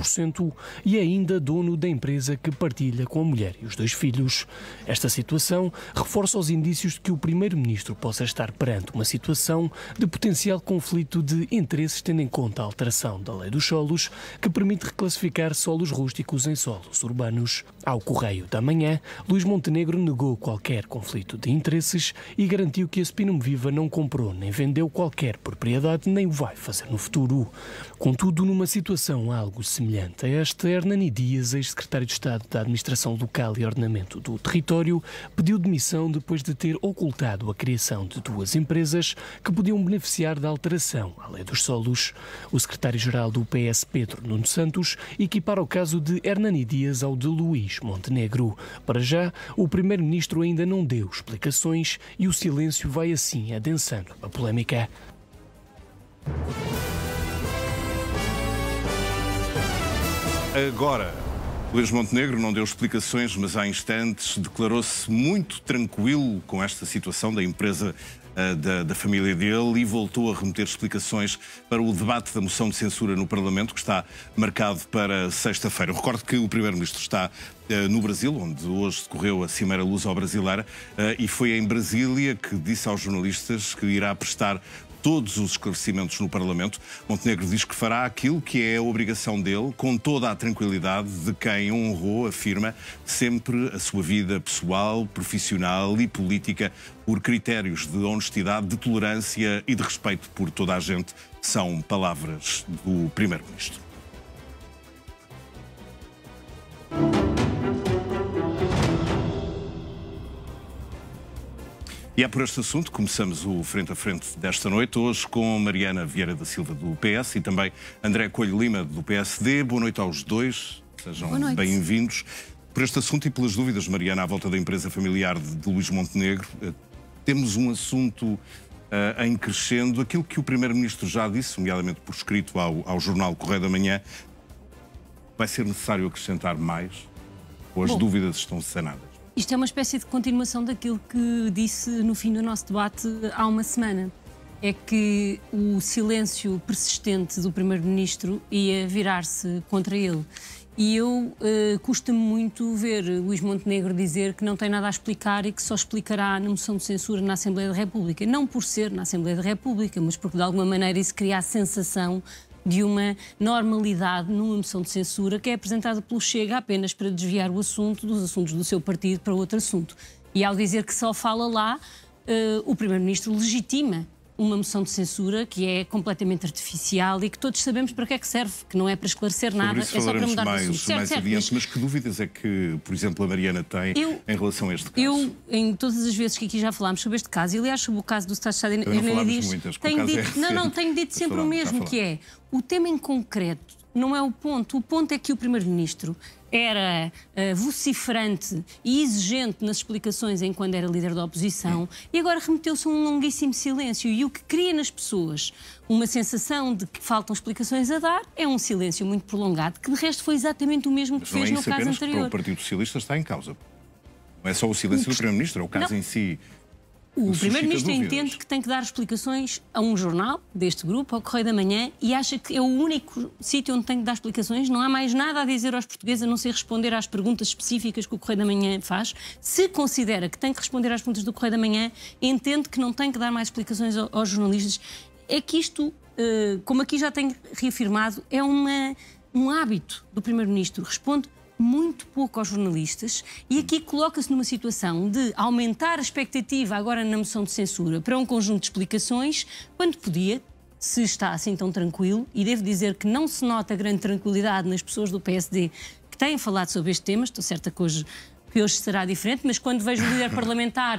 e é ainda dono da empresa que partilha com a mulher e os 2 filhos. Esta situação reforça os indícios de que o primeiro-ministro possa estar perante uma situação de potencial conflito de interesses, tendo em conta a alteração da lei dos solos, que permite reclassificar solos rústicos em solos urbanos. Ao Correio da Manhã, Luís Montenegro negou qualquer conflito de interesses e garantiu que a Spinum Viva não comprou nem vendeu qualquer propriedade, nem o vai fazer no futuro. Contudo, numa situação algo semelhante a esta, Hernani Dias, ex-secretário de Estado da Administração Local e Ordenamento do Território, pediu demissão depois de ter ocultado a criação de 2 empresas que podiam beneficiar da alteração à lei dos solos. O secretário-geral do PS, Pedro Nuno Santos, equipara o caso de Hernani Dias ao de Luís Montenegro. Para já, o primeiro-ministro ainda não deu explicações e o silêncio vai assim adensando a polémica. Agora, Luís Montenegro não deu explicações, mas há instantes declarou-se muito tranquilo com esta situação da empresa da família dele e voltou a remeter explicações para o debate da moção de censura no Parlamento, que está marcado para sexta-feira. Eu recordo que o Primeiro-Ministro está no Brasil, onde hoje decorreu a Cimeira Luso-Brasileira, e foi em Brasília que disse aos jornalistas que irá prestar todos os esclarecimentos no Parlamento. Montenegro diz que fará aquilo que é a obrigação dele, com toda a tranquilidade de quem honrou, afirma, sempre a sua vida pessoal, profissional e política por critérios de honestidade, de tolerância e de respeito por toda a gente. São palavras do Primeiro-Ministro. E é por este assunto que começamos o Frente a Frente desta noite, hoje com Mariana Vieira da Silva, do PS, e também André Coelho Lima, do PSD. Boa noite aos dois, sejam bem-vindos. Por este assunto e pelas dúvidas, Mariana, à volta da empresa familiar de Luís Montenegro, temos um assunto em crescendo. Aquilo que o Primeiro-Ministro já disse, nomeadamente por escrito ao jornal Correio da Manhã, vai ser necessário acrescentar mais? Ou as dúvidas estão sanadas? Isto é uma espécie de continuação daquilo que disse no fim do nosso debate há uma semana. É que o silêncio persistente do Primeiro-Ministro ia virar-se contra ele. E custa-me muito ver Luís Montenegro dizer que não tem nada a explicar e que só explicará na moção de censura na Assembleia da República. Não por ser na Assembleia da República, mas porque de alguma maneira isso cria a sensação de uma normalidade numa moção de censura que é apresentada pelo Chega apenas para desviar o assunto dos assuntos do seu partido para outro assunto. E ao dizer que só fala lá, o Primeiro-Ministro legitima uma moção de censura que é completamente artificial e que todos sabemos para que é que serve, que não é para esclarecer nada, é só para mudar de assunto. Mais adiante, mas que dúvidas é que, por exemplo, a Mariana tem em relação a este caso? Em todas as vezes que aqui já falámos sobre este caso, e aliás sobre o caso do Estado de Estado, tenho dito sempre o mesmo, que é o tema em concreto não é o ponto é que o Primeiro-Ministro era vociferante e exigente nas explicações enquanto era líder da oposição e agora remeteu-se a um longuíssimo silêncio, e o que cria nas pessoas uma sensação de que faltam explicações a dar é um silêncio muito prolongado, que de resto foi exatamente o mesmo que fez no caso anterior. O Partido Socialista está em causa. Não é só o silêncio do Primeiro-Ministro, é o caso em si. O Primeiro-Ministro entende que tem que dar explicações a um jornal deste grupo, ao Correio da Manhã, e acha que é o único sítio onde tem que dar explicações. Não há mais nada a dizer aos portugueses a não ser responder às perguntas específicas que o Correio da Manhã faz. Se considera que tem que responder às perguntas do Correio da Manhã, entende que não tem que dar mais explicações aos jornalistas. É que isto, como aqui já tenho reafirmado, é um hábito do Primeiro-Ministro. Responde muito pouco aos jornalistas e aqui coloca-se numa situação de aumentar a expectativa agora na moção de censura para um conjunto de explicações, quando podia, se está assim tão tranquilo, e devo dizer que não se nota grande tranquilidade nas pessoas do PSD que têm falado sobre este tema. Estou certa que hoje será diferente, mas quando vejo o líder parlamentar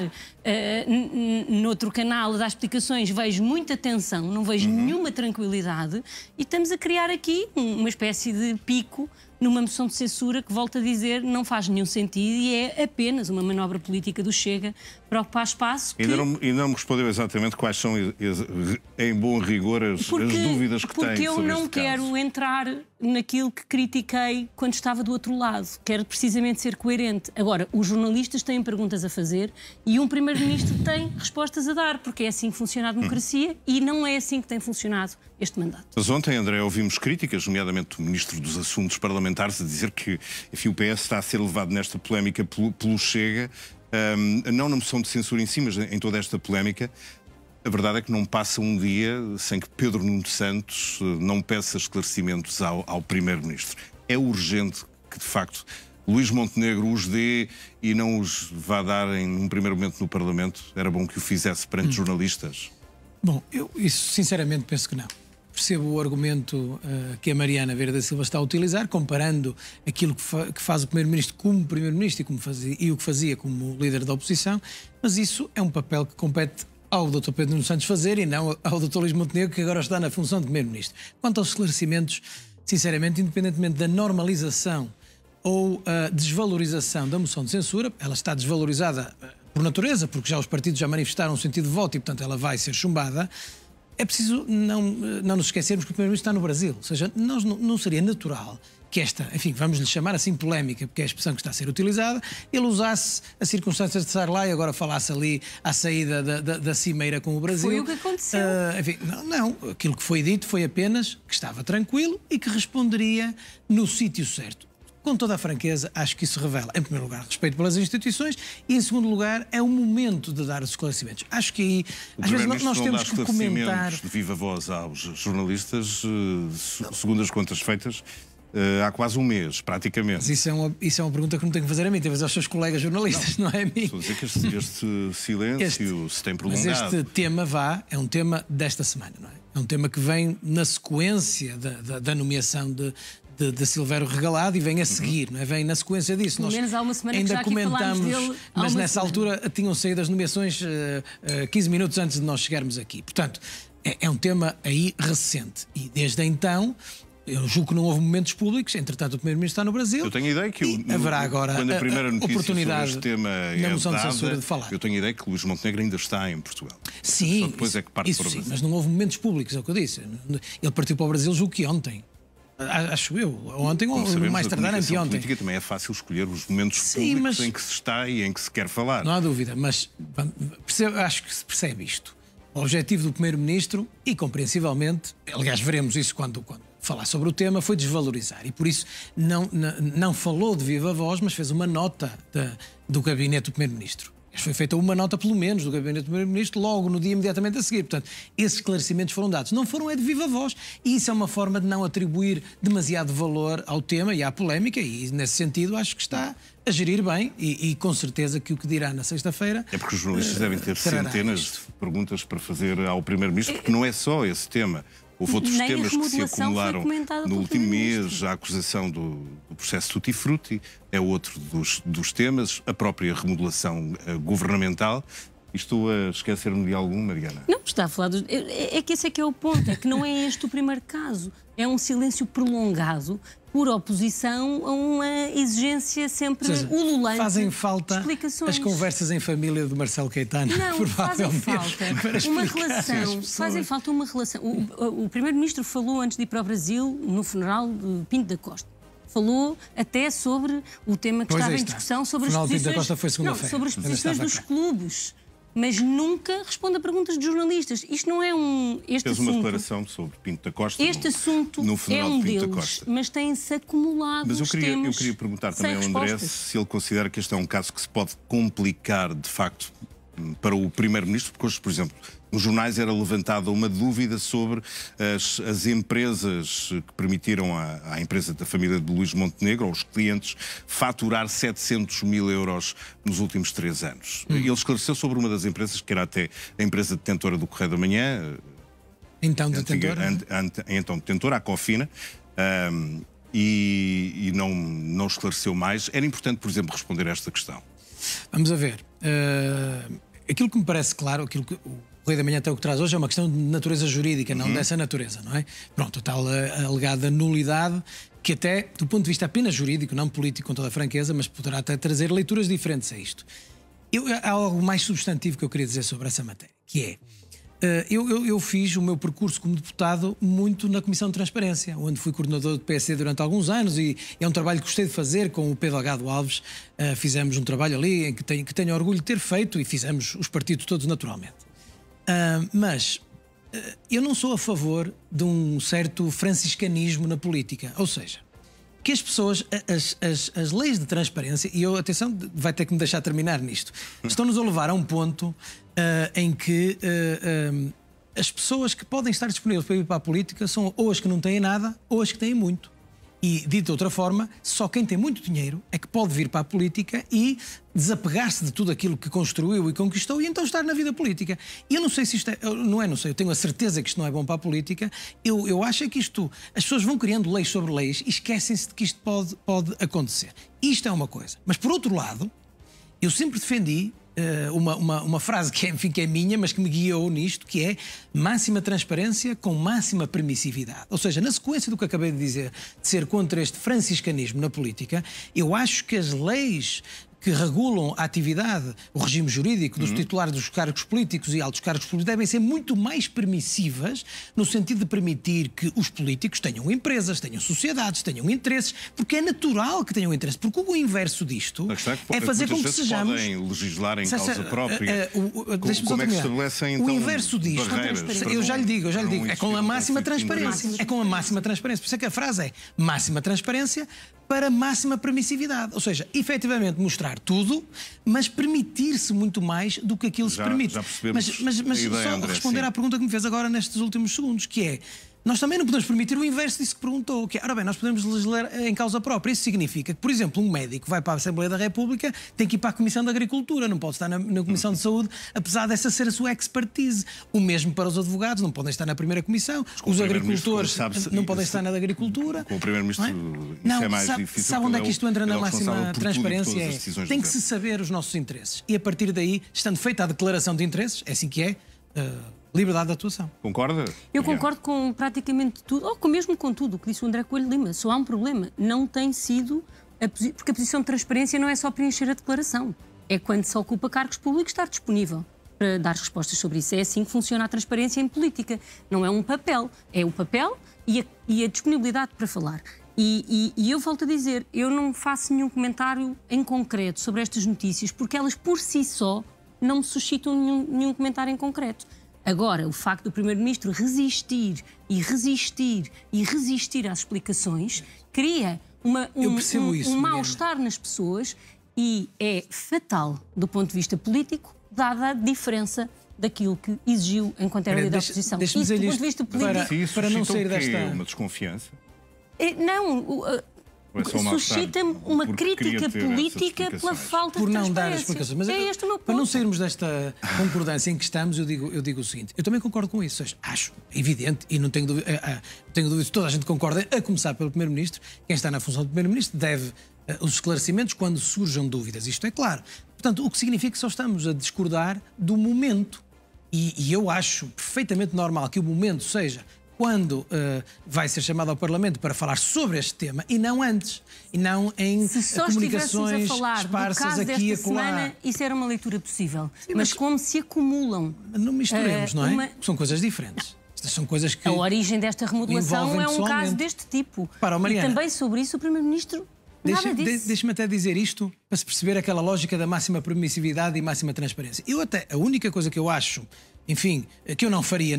noutro canal a dar explicações, vejo muita tensão, não vejo nenhuma tranquilidade, e estamos a criar aqui uma espécie de pico numa moção de censura que, volto a dizer, não faz nenhum sentido e é apenas uma manobra política do Chega para ocupar espaço. Ainda não me respondeu exatamente quais são, em bom rigor, as dúvidas que tem sobre este caso. Porque eu não quero entrar naquilo que critiquei quando estava do outro lado. Quero precisamente ser coerente. Agora, os jornalistas têm perguntas a fazer e um Primeiro-Ministro tem respostas a dar, porque é assim que funciona a democracia e não é assim que tem funcionado este mandato. Mas ontem, André, ouvimos críticas, nomeadamente do Ministro dos Assuntos Parlamentares, a dizer que, enfim, o PS está a ser levado nesta polémica pelo Chega, não na moção de censura em si, mas em toda esta polémica. A verdade é que não passa um dia sem que Pedro Nuno Santos não peça esclarecimentos ao Primeiro-Ministro. É urgente que, de facto, Luís Montenegro os dê e não os vá dar num primeiro momento no Parlamento? Era bom que o fizesse perante jornalistas? Bom, eu isso sinceramente penso que não. Percebo o argumento que a Mariana Vieira da Silva está a utilizar, comparando aquilo que faz o Primeiro-Ministro como Primeiro-Ministro e o que fazia como líder da oposição, mas isso é um papel que compete ao Dr. Pedro Nuno Santos fazer e não ao Dr. Luís Montenegro, que agora está na função de Primeiro-Ministro. Quanto aos esclarecimentos, sinceramente, independentemente da normalização ou desvalorização da moção de censura, ela está desvalorizada por natureza, porque já os partidos já manifestaram um sentido de voto e, portanto, ela vai ser chumbada. É preciso não nos esquecermos que o Primeiro-Ministro está no Brasil. Ou seja, não seria natural que esta, enfim, vamos lhe chamar assim polémica, porque é a expressão que está a ser utilizada, ele usasse as circunstâncias de estar lá e agora falasse ali à saída da cimeira com o Brasil. Foi o que aconteceu. Enfim, não. Aquilo que foi dito foi apenas que estava tranquilo e que responderia no sítio certo. Com toda a franqueza, acho que isso revela, em primeiro lugar, respeito pelas instituições e, em segundo lugar, é o momento de dar os esclaecimentos. Acho que aí, às vezes, nós temos que comentar... de viva voz aos jornalistas, segundo as contas feitas, há quase um mês, praticamente. Mas isso é uma pergunta que não tenho que fazer a mim, tem que fazer aos seus colegas jornalistas, não é a mim. Estou a dizer que este silêncio se tem prolongado. Mas este tema é um tema desta semana, não é? É um tema que vem na sequência da nomeação de Silvério Regalado e vem a seguir, não é? Vem na sequência disso. Pelo menos há uma semana ainda que já aqui comentamos dele, mas nessa altura tinham saído as nomeações 15 minutos antes de nós chegarmos aqui. Portanto, é um tema aí recente. E desde então, eu julgo que não houve momentos públicos, entretanto o Primeiro-Ministro está no Brasil. Eu tenho a ideia que haverá agora quando a primeira notícia oportunidade sobre este tema na moção de censura de falar. Eu tenho a ideia que Luís Montenegro ainda está em Portugal. Sim, só depois é que parte isso para o sim, Brasil. mas não houve momentos públicos, é o que eu disse. Ele partiu para o Brasil, julgo que ontem. Acho eu, ontem ou mais tardar anteontem. Política também é fácil escolher os momentos públicos em que se está e em que se quer falar. Não há dúvida, mas acho que se percebe isto. O objetivo do Primeiro-Ministro, e compreensivelmente, aliás, veremos isso quando falar sobre o tema, foi desvalorizar. E por isso não falou de viva voz, mas fez uma nota do gabinete do Primeiro-Ministro. Foi feita uma nota, pelo menos, do gabinete do Primeiro-Ministro logo no dia imediatamente a seguir. Portanto, esses esclarecimentos foram dados. Não foram de viva voz. E isso é uma forma de não atribuir demasiado valor ao tema e à polémica. E, nesse sentido, acho que está a gerir bem. E com certeza que o que dirá na sexta-feira... É porque os jornalistas devem ter centenas de perguntas para fazer ao Primeiro-Ministro, porque não é só esse tema. Houve outros temas que se acumularam no último mês. A acusação do processo Tutti Frutti é outro dos temas, a própria remodelação governamental. E estou a esquecer-me de algum, Mariana? Não, está a falar... É que esse é que é o ponto, é que não é este o primeiro caso. É um silêncio prolongado por oposição a uma exigência sempre ululante. Fazem falta as conversas em família de Marcelo Caetano. Não, provavelmente, fazem falta uma relação. O Primeiro-Ministro falou antes de ir para o Brasil no funeral de Pinto da Costa. Falou até sobre o tema que estava em discussão, sobre as posições, sobre as posições dos clubes. Mas nunca responde a perguntas de jornalistas. Isto não é Fez uma declaração sobre Pinto da Costa. Este assunto é um deles, mas tem-se acumulado. Mas eu queria perguntar também ao André se ele considera que este é um caso que se pode complicar, de facto, para o Primeiro-Ministro, porque hoje, por exemplo, nos jornais era levantada uma dúvida sobre as empresas que permitiram à empresa da família de Luís Montenegro, aos clientes, faturar 700 mil euros nos últimos 3 anos. Ele esclareceu sobre uma das empresas, que era até a empresa detentora do Correio da Manhã. Então detentora, a Cofina. E não esclareceu mais. Era importante, por exemplo, responder a esta questão. Vamos a ver. Aquilo que me parece claro, aquilo que o Correio da Manhã até o que traz hoje é uma questão de natureza jurídica, não dessa natureza, não é? Pronto, a tal alegada nulidade, que até, do ponto de vista apenas jurídico, não político, com toda a franqueza, mas poderá até trazer leituras diferentes a isto. Há algo mais substantivo que eu queria dizer sobre essa matéria, que é... Eu fiz o meu percurso como deputado muito na Comissão de Transparência, onde fui coordenador do PSD durante alguns anos e é um trabalho que gostei de fazer com o Pedro Delgado Alves. Fizemos um trabalho ali em que tenho orgulho de ter feito e fizemos os partidos todos naturalmente. Mas eu não sou a favor de um certo franciscanismo na política, ou seja, que as pessoas, as leis de transparência, e eu, atenção, vai ter que me deixar terminar nisto, estão-nos a levar a um ponto em que as pessoas que podem estar disponíveis para ir para a política são ou as que não têm nada ou as que têm muito. E, dito de outra forma, só quem tem muito dinheiro é que pode vir para a política e desapegar-se de tudo aquilo que construiu e conquistou e então estar na vida política. E eu não sei se isto não sei, eu tenho a certeza que isto não é bom para a política. Eu acho que isto, as pessoas vão criando leis sobre leis e esquecem-se de que isto pode acontecer. Isto é uma coisa. Mas, por outro lado, eu sempre defendi uma frase que é minha, mas que me guiou nisto, que é máxima transparência com máxima permissividade. Ou seja, na sequência do que acabei de dizer, de ser contra este franciscanismo na política, eu acho que as leis que regulam a atividade, o regime jurídico dos titulares dos cargos políticos e altos cargos políticos devem ser muito mais permissivas no sentido de permitir que os políticos tenham empresas, tenham sociedades, tenham interesses, porque é natural que tenham interesse, porque o inverso disto é fazer com que sejamos... podem legislar em causa própria. Como é que estabelecem então o inverso disto, eu já lhe digo, é com a máxima transparência. É com a máxima transparência. Por isso é que a frase é máxima transparência para máxima permissividade. Ou seja, efetivamente mostrar tudo, mas permitir-se muito mais do que aquilo se permite. Já percebemos Mas a ideia, só André, responder sim. à pergunta que me fez agora nestes últimos segundos, que é: nós também não podemos permitir o inverso disso que perguntou, que é, ora bem, nós podemos legislar em causa própria. Isso significa que, por exemplo, um médico vai para a Assembleia da República, tem que ir para a Comissão de Agricultura, não pode estar na Comissão de Saúde, apesar dessa ser a sua expertise. O mesmo para os advogados, não podem estar na primeira comissão, os agricultores não podem estar na da Agricultura. Com o Primeiro-Ministro não, isso é mais difícil. Sabe onde é que isto entra na máxima transparência? Tem que se saber os nossos interesses. E a partir daí, estando feita a declaração de interesses, é assim que é, liberdade de atuação. Concorda? Eu concordo com praticamente tudo, ou mesmo com tudo o que disse o André Coelho Lima. Só há um problema. Não tem sido... Porque a posição de transparência não é só preencher a declaração. É quando se ocupa cargos públicos estar disponível para dar respostas sobre isso. É assim que funciona a transparência em política. Não é um papel. É o papel e a disponibilidade para falar. E eu volto a dizer, eu não faço nenhum comentário em concreto sobre estas notícias, porque elas por si só não me suscitam nenhum comentário em concreto. Agora, o facto do Primeiro-Ministro resistir às explicações cria um mal-estar nas pessoas e é fatal do ponto de vista político, dada a diferença daquilo que exigiu enquanto era líder da oposição. Isso, do ponto de vista político, para não sair desta... Uma desconfiança? Não... Suscita-me uma crítica política pela falta de transparência. Por não dar explicações. Mas é este o meu ponto. Para não sairmos desta concordância em que estamos, eu digo o seguinte: eu também concordo com isso. Ou seja, acho evidente, e não tenho dúvida, toda a gente concorda, a começar pelo Primeiro-Ministro, quem está na função do Primeiro-Ministro deve os esclarecimentos quando surjam dúvidas. Isto é claro. Portanto, o que significa que só estamos a discordar do momento. E eu acho perfeitamente normal que o momento seja quando vai ser chamado ao Parlamento para falar sobre este tema e não antes, e não em comunicações esparsas aqui e acolá. Semana, isso era uma leitura possível, mas como se acumulam... Não misturemos, não é? São coisas diferentes. Estas são coisas que... A origem desta remodelação é um caso deste tipo. E também sobre isso o Primeiro-Ministro nada disse. Deixe-me até dizer isto para se perceber aquela lógica da máxima permissividade e máxima transparência. A única coisa que eu acho, enfim, que eu não faria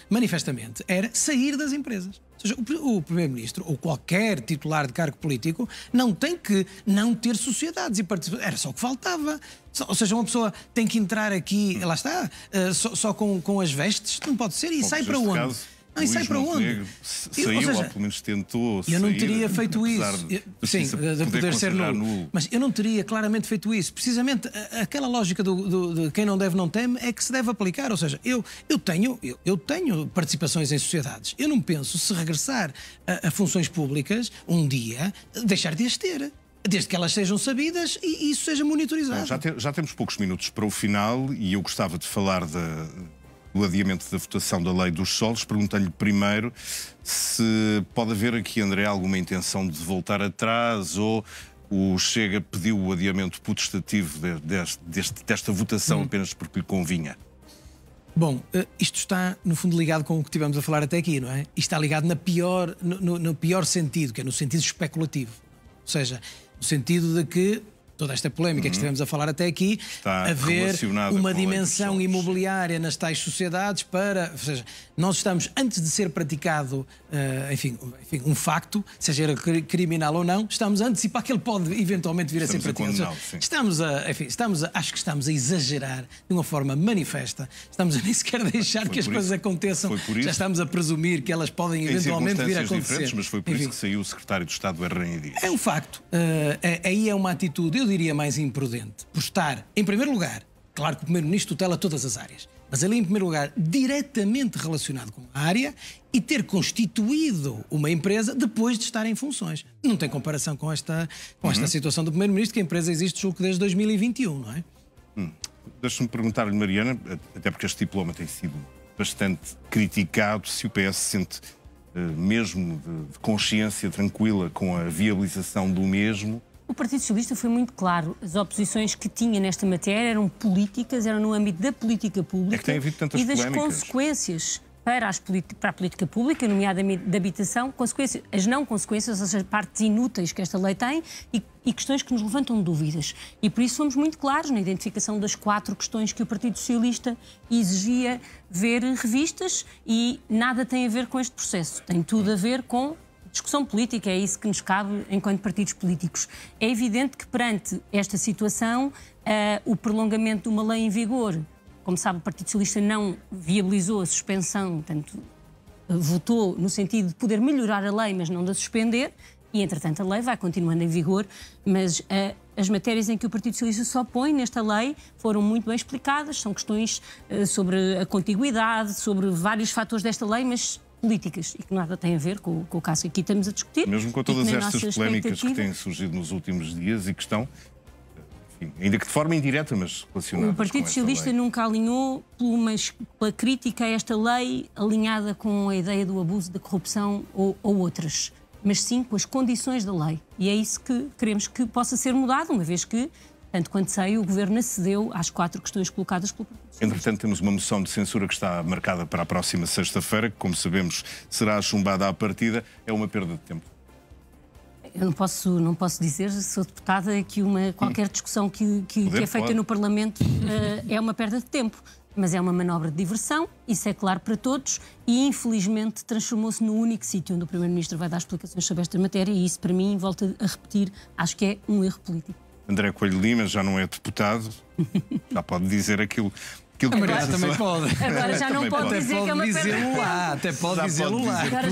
manifestamente, era sair das empresas. Ou seja, o Primeiro-Ministro ou qualquer titular de cargo político não tem que não ter sociedades e participar. Era só o que faltava. Ou seja, uma pessoa tem que entrar aqui, lá está, só com as vestes. Não pode ser. E sai para onde? Não, e sai para onde? Saiu, ou pelo menos tentou sair. Eu não teria feito isso. Sim, de poder ser nulo. Mas eu não teria claramente feito isso. Precisamente aquela lógica de quem não deve não teme é que se deve aplicar. Ou seja, eu tenho participações em sociedades. Eu não penso, se regressar a funções públicas, um dia, deixar de as ter. Desde que elas sejam sabidas e isso seja monitorizado. Já temos poucos minutos para o final e eu gostava de falar do adiamento da votação da Lei dos Solos. Perguntei-lhe primeiro se pode haver aqui, André, alguma intenção de voltar atrás ou o Chega pediu o adiamento potestativo desta votação apenas porque lhe convinha. Bom, isto está, no fundo, ligado com o que tivemos a falar até aqui, não é? Isto está ligado no pior sentido, que é no sentido especulativo. Ou seja, no sentido de que toda esta polémica que estivemos a falar até aqui, haver uma dimensão imobiliária nas tais sociedades para... Ou seja, nós estamos, antes de ser praticado, enfim, um facto, seja ele criminal ou não, estamos a antecipar que ele pode eventualmente vir a ser praticado. Acho que estamos a exagerar de uma forma manifesta. Estamos a nem sequer deixar que as coisas aconteçam. Já estamos a presumir que elas podem eventualmente vir a acontecer. Mas foi por isso que saiu o secretário de Estado, Herrera Dias. É um facto. Aí é uma atitude, eu diria, mais imprudente, por estar, em primeiro lugar, claro que o Primeiro-Ministro tutela todas as áreas, mas ele, em primeiro lugar, diretamente relacionado com a área e ter constituído uma empresa depois de estar em funções. Não tem comparação com esta situação do Primeiro-Ministro, que a empresa existe, julgo que desde 2021, não é? Deixa-me perguntar-lhe, Mariana, até porque este diploma tem sido bastante criticado, se o PS sente mesmo de consciência tranquila com a viabilização do mesmo. O Partido Socialista foi muito claro. As oposições que tinha nesta matéria eram políticas, eram no âmbito da política pública. É que tem havido tantas e das polémicas. Consequências para a política pública, nomeadamente da habitação, as não consequências, ou seja, partes inúteis que esta lei tem e questões que nos levantam dúvidas. E por isso fomos muito claros na identificação das 4 questões que o Partido Socialista exigia ver revistas e nada tem a ver com este processo. Tem tudo a ver com discussão política, é isso que nos cabe enquanto partidos políticos. É evidente que perante esta situação, o prolongamento de uma lei em vigor, como sabe, o Partido Socialista não viabilizou a suspensão, portanto, votou no sentido de poder melhorar a lei, mas não de a suspender, e entretanto a lei vai continuando em vigor, mas as matérias em que o Partido Socialista se opõe nesta lei foram muito bem explicadas, são questões sobre a contiguidade, sobre vários fatores desta lei, mas políticas, e que nada tem a ver com o caso que aqui estamos a discutir. Mesmo com todas estas polémicas que têm surgido nos últimos dias e que estão, enfim, ainda que de forma indireta, mas relacionadas. O Partido Socialista nunca alinhou pela crítica a esta lei alinhada com a ideia do abuso, da corrupção ou outras, mas sim com as condições da lei. E é isso que queremos que possa ser mudado, uma vez que, tanto quanto sei, o Governo acedeu às 4 questões colocadas pelo Partido Socialista. Entretanto, temos uma moção de censura que está marcada para a próxima sexta-feira, que, como sabemos, será chumbada à partida. É uma perda de tempo. Eu não posso dizer, sou deputada, que qualquer discussão que é feita no Parlamento é uma perda de tempo. Mas é uma manobra de diversão, isso é claro para todos, e infelizmente transformou-se no único sítio onde o Primeiro-Ministro vai dar explicações sobre esta matéria, e isso, para mim, volto a repetir, acho que é um erro político. André Coelho Lima já não é deputado, já pode dizer aquilo que agora também pode. Agora já não pode dizer que é uma perda de tempo. Até pode dizê-lo lá. Agora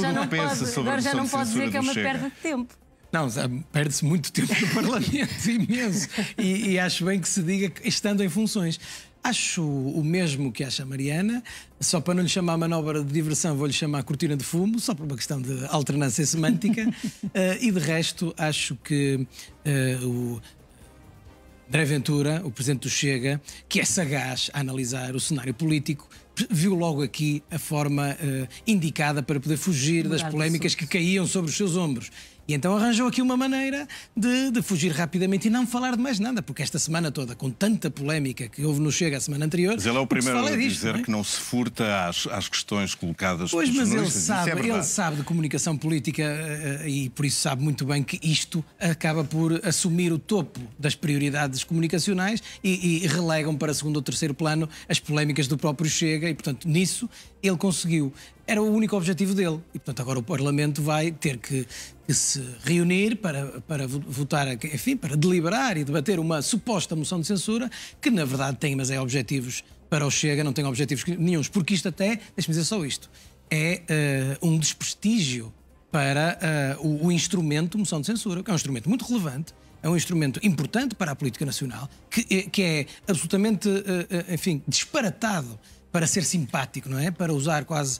já não pode dizer que é uma perda de tempo. Não, perde-se muito tempo no Parlamento, imenso. E acho bem que se diga estando em funções. Acho o mesmo que acha a Mariana, só para não lhe chamar manobra de diversão, vou-lhe chamar cortina de fumo, só por uma questão de alternância semântica. E de resto, acho que o André Ventura, o presidente do Chega, que é sagaz a analisar o cenário político, viu logo aqui a forma indicada para poder fugir das polémicas que caíam sobre os seus ombros. E então arranjou aqui uma maneira de fugir rapidamente e não falar de mais nada, porque esta semana toda, com tanta polémica que houve no Chega a semana anterior... Mas ele é o primeiro a dizer que não se furta às questões colocadas pelos jornalistas. Pois, mas ele sabe de comunicação política e por isso sabe muito bem que isto acaba por assumir o topo das prioridades comunicacionais e relegam para segundo ou terceiro plano as polémicas do próprio Chega e, portanto, nisso ele conseguiu. Era o único objetivo dele. E, portanto, agora o Parlamento vai ter que se reunir para votar, enfim, para deliberar e debater uma suposta moção de censura que, na verdade, tem, mas é objetivos para o Chega, não tem objetivos nenhuns. Porque isto até, deixe-me dizer só isto, é um desprestígio para o instrumento moção de censura, que é um instrumento muito relevante, é um instrumento importante para a política nacional, que é absolutamente, enfim, disparatado para ser simpático, não é? Para usar quase,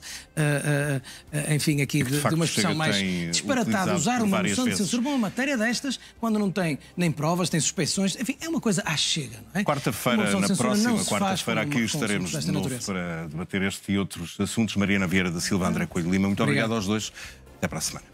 enfim, aqui de uma expressão mais disparatada, usar uma moção de censura para uma matéria destas, quando não tem nem provas, tem suspeições, enfim, é uma coisa à Chega, não é? Quarta-feira, na próxima quarta-feira, aqui estaremos de novo para debater este e outros assuntos. Mariana Vieira da Silva, André Coelho Lima, muito obrigado aos dois. Até para a semana.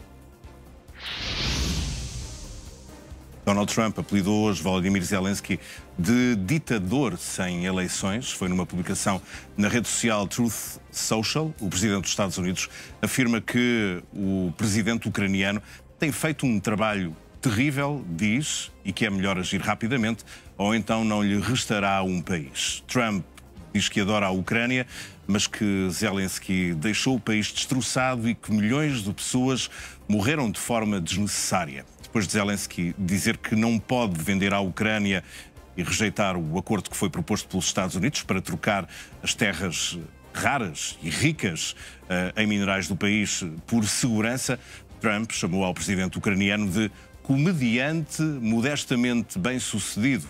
Donald Trump apelidou hoje Volodymyr Zelensky de ditador sem eleições. Foi numa publicação na rede social Truth Social. O presidente dos Estados Unidos afirma que o presidente ucraniano tem feito um trabalho terrível, diz, e que é melhor agir rapidamente, ou então não lhe restará um país. Trump diz que adora a Ucrânia, mas que Zelensky deixou o país destroçado e que milhões de pessoas morreram de forma desnecessária. Depois de Zelensky dizer que não pode vender à Ucrânia e rejeitar o acordo que foi proposto pelos Estados Unidos para trocar as terras raras e ricas em minerais do país por segurança, Trump chamou ao presidente ucraniano de comediante modestamente bem-sucedido.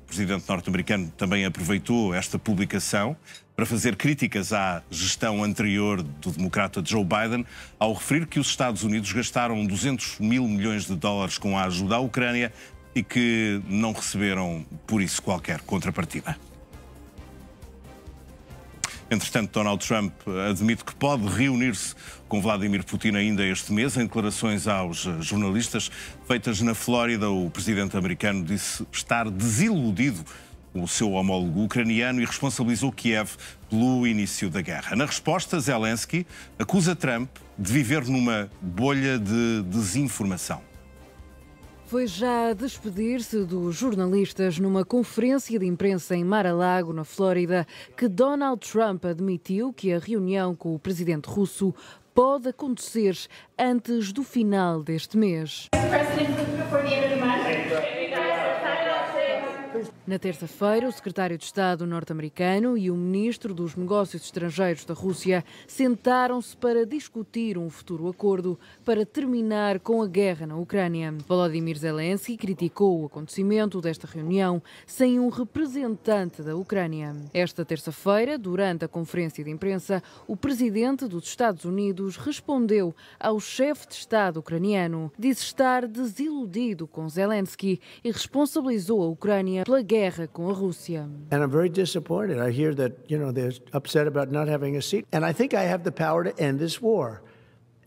O presidente norte-americano também aproveitou esta publicação para fazer críticas à gestão anterior do democrata Joe Biden, ao referir que os Estados Unidos gastaram 200 mil milhões de dólares com a ajuda à Ucrânia e que não receberam, por isso, qualquer contrapartida. Entretanto, Donald Trump admite que pode reunir-se com Vladimir Putin ainda este mês. Em declarações aos jornalistas feitas na Flórida, o presidente americano disse estar desiludido com o seu homólogo ucraniano e responsabilizou Kiev pelo início da guerra. Na resposta, Zelensky acusa Trump de viver numa bolha de desinformação. Foi já a despedir-se dos jornalistas numa conferência de imprensa em Mar-a-Lago, na Flórida, que Donald Trump admitiu que a reunião com o presidente russo pode acontecer antes do final deste mês. Na terça-feira, o secretário de Estado norte-americano e o ministro dos Negócios Estrangeiros da Rússia sentaram-se para discutir um futuro acordo para terminar com a guerra na Ucrânia. Volodymyr Zelensky criticou o acontecimento desta reunião sem um representante da Ucrânia. Esta terça-feira, durante a conferência de imprensa, o presidente dos Estados Unidos respondeu ao chefe de Estado ucraniano. Disse estar desiludido com Zelensky e responsabilizou a Ucrânia pela guerra com a Rússia. And I'm very disappointed. I hear that, they're upset about not having a seat. And I think I have the power to end this war.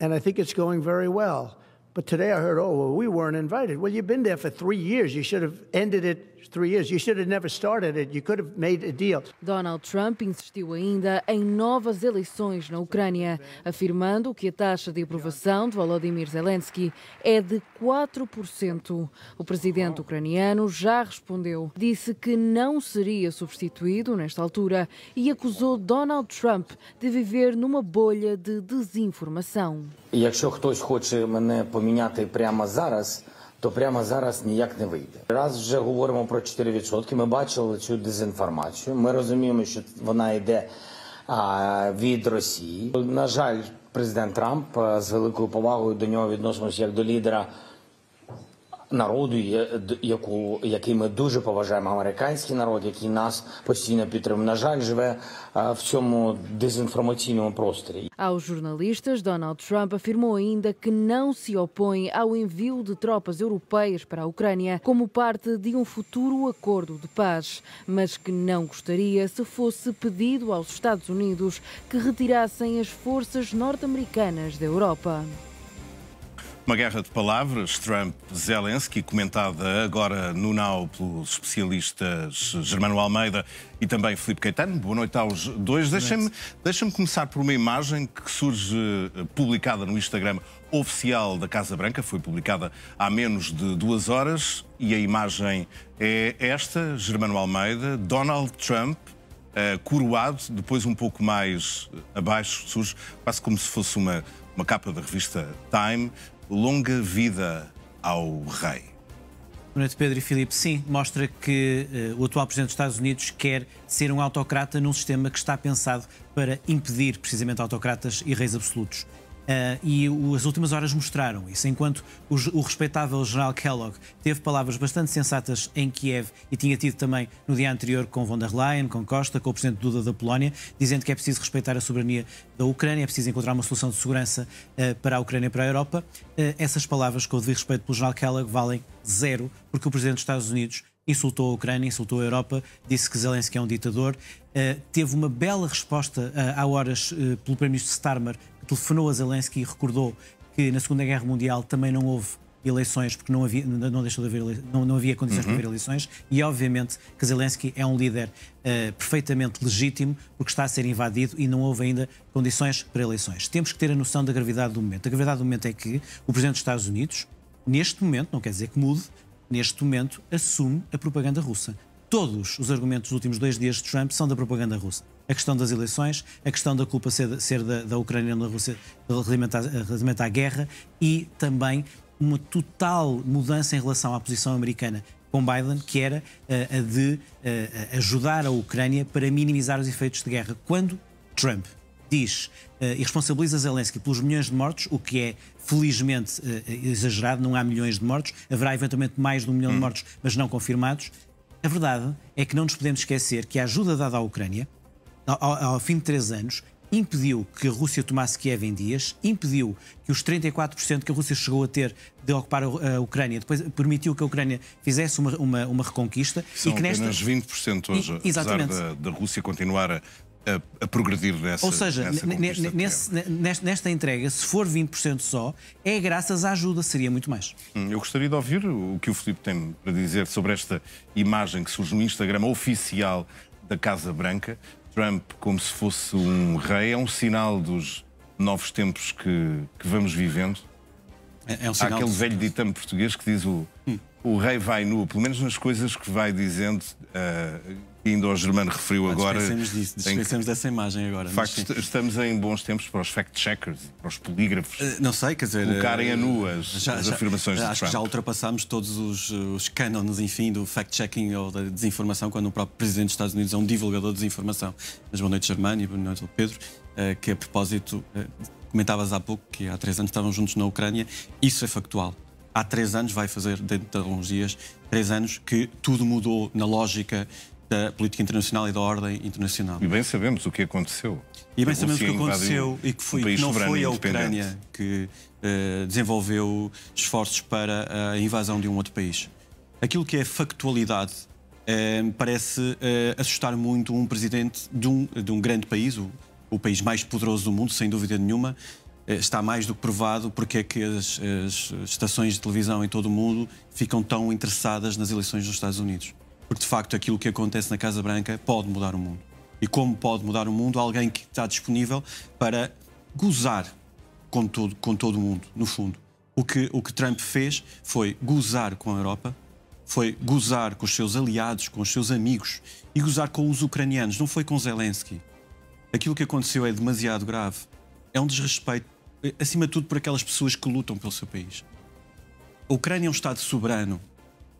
And I think it's going very well. But today I heard, we weren't invited. Well, you've been there for 3 years. You should have ended it 3 years. You should have never started it. You could have made a deal. Donald Trump insistiu ainda em novas eleições na Ucrânia, afirmando que a taxa de aprovação de Volodymyr Zelensky é de 4%. O presidente ucraniano já respondeu. Disse que não seria substituído nesta altura e acusou Donald Trump de viver numa bolha de desinformação. Якщо хтось хоче мене поміняти прямо зараз, то прямо зараз ніяк не вийде. Раз вже говоримо про 4%, ми бачили цю дезінформацію, ми розуміємо, що вона йде від Росії. На жаль, президент Трамп з великою повагою до нього відносимося як до лідера народу, який ми дуже поважаємо, американський народ, який нас постійно підтримує. На жаль, живе в цьому desinformaционном просторі. Aos jornalistas, Donald Trump afirmou ainda que não se opõe ao envio de tropas europeias para a Ucrânia como parte de um futuro acordo de paz, mas que não gostaria se fosse pedido aos Estados Unidos que retirassem as forças norte-americanas da Europa. Uma guerra de palavras, Trump-Zelensky, comentada agora no Now pelos especialistas Germano Almeida e também Filipe Caetano. Boa noite aos dois. Deixa-me começar por uma imagem que surge publicada no Instagram oficial da Casa Branca. Foi publicada há menos de 2 horas e a imagem é esta, Germano Almeida, Donald Trump coroado, depois um pouco mais abaixo surge quase como se fosse uma capa da revista Time. Longa vida ao rei. Boa noite, Pedro e Filipe. Sim, mostra que o atual Presidente dos Estados Unidos quer ser um autocrata num sistema que está pensado para impedir precisamente autocratas e reis absolutos. E as últimas horas mostraram isso, enquanto o respeitável general Kellogg teve palavras bastante sensatas em Kiev e tinha tido também no dia anterior com von der Leyen, com Costa, com o presidente Duda da Polónia, dizendo que é preciso respeitar a soberania da Ucrânia, é preciso encontrar uma solução de segurança para a Ucrânia e para a Europa. Essas palavras, com o devido respeito pelo general Kellogg, valem 0, porque o presidente dos Estados Unidos insultou a Ucrânia, insultou a Europa, disse que Zelensky é um ditador. Teve uma bela resposta há horas pelo primeiro-ministro Starmer, que telefonou a Zelensky e recordou que na Segunda Guerra Mundial também não houve eleições, porque não havia condições para haver eleições, e obviamente que Zelensky é um líder perfeitamente legítimo, porque está a ser invadido e não houve ainda condições para eleições. Temos que ter a noção da gravidade do momento. A gravidade do momento é que o Presidente dos Estados Unidos, neste momento, não quer dizer que mude, neste momento assume a propaganda russa. Todos os argumentos dos últimos 2 dias de Trump são da propaganda russa. A questão das eleições, a questão da culpa ser da Ucrânia e da Rússia relativamente à guerra e também uma total mudança em relação à posição americana com Biden, que era a de ajudar a Ucrânia para minimizar os efeitos de guerra. Quando Trump diz e responsabiliza Zelensky pelos milhões de mortos, o que é felizmente exagerado, não há milhões de mortos, haverá eventualmente mais de 1 milhão de mortos, mas não confirmados. A verdade é que não nos podemos esquecer que a ajuda dada à Ucrânia, ao fim de 3 anos, impediu que a Rússia tomasse Kiev em dias, impediu que os 34% que a Rússia chegou a ter de ocupar a Ucrânia, depois permitiu que a Ucrânia fizesse uma reconquista. São apenas 20% hoje, apesar da Rússia continuar a progredir nessa. Ou seja, nesta entrega, se for 20% só, é graças à ajuda, seria muito mais. Eu gostaria de ouvir o que o Filipe tem para dizer sobre esta imagem que surge no Instagram oficial da Casa Branca. Trump como se fosse um rei, é um sinal dos novos tempos que vamos vivendo. É um sinal. Há aquele velho ditame português que diz o O rei vai nu, pelo menos nas coisas que vai dizendo, ainda o Germano referiu agora. Dispensemos dessa imagem agora. De facto, estamos em bons tempos para os fact-checkers, para os polígrafos. Não sei, quer dizer... Colocarem a nu as afirmações de Trump. Acho que já ultrapassámos todos os cânones, enfim, do fact-checking ou da desinformação, quando o próprio Presidente dos Estados Unidos é um divulgador de desinformação. Mas boa noite, Germano, e boa noite, Pedro, que a propósito, comentavas há pouco que há 3 anos estavam juntos na Ucrânia. Isso é factual. Há 3 anos, vai fazer dentro de alguns dias, 3 anos que tudo mudou na lógica da política internacional e da ordem internacional. E bem sabemos o que aconteceu. E bem sabemos o que aconteceu e que não foi a Ucrânia que desenvolveu esforços para a invasão de um outro país. Aquilo que é factualidade parece assustar muito um presidente de um grande país, o país mais poderoso do mundo, sem dúvida nenhuma. Está mais do que provado porque é que as estações de televisão em todo o mundo ficam tão interessadas nas eleições dos Estados Unidos. Porque, de facto, aquilo que acontece na Casa Branca pode mudar o mundo. E como pode mudar o mundo, alguém que está disponível para gozar com todo o mundo, no fundo. O que Trump fez foi gozar com a Europa, foi gozar com os seus aliados, com os seus amigos e gozar com os ucranianos, não foi com Zelensky. Aquilo que aconteceu é demasiado grave. É um desrespeito, acima de tudo, por aquelas pessoas que lutam pelo seu país. A Ucrânia é um Estado soberano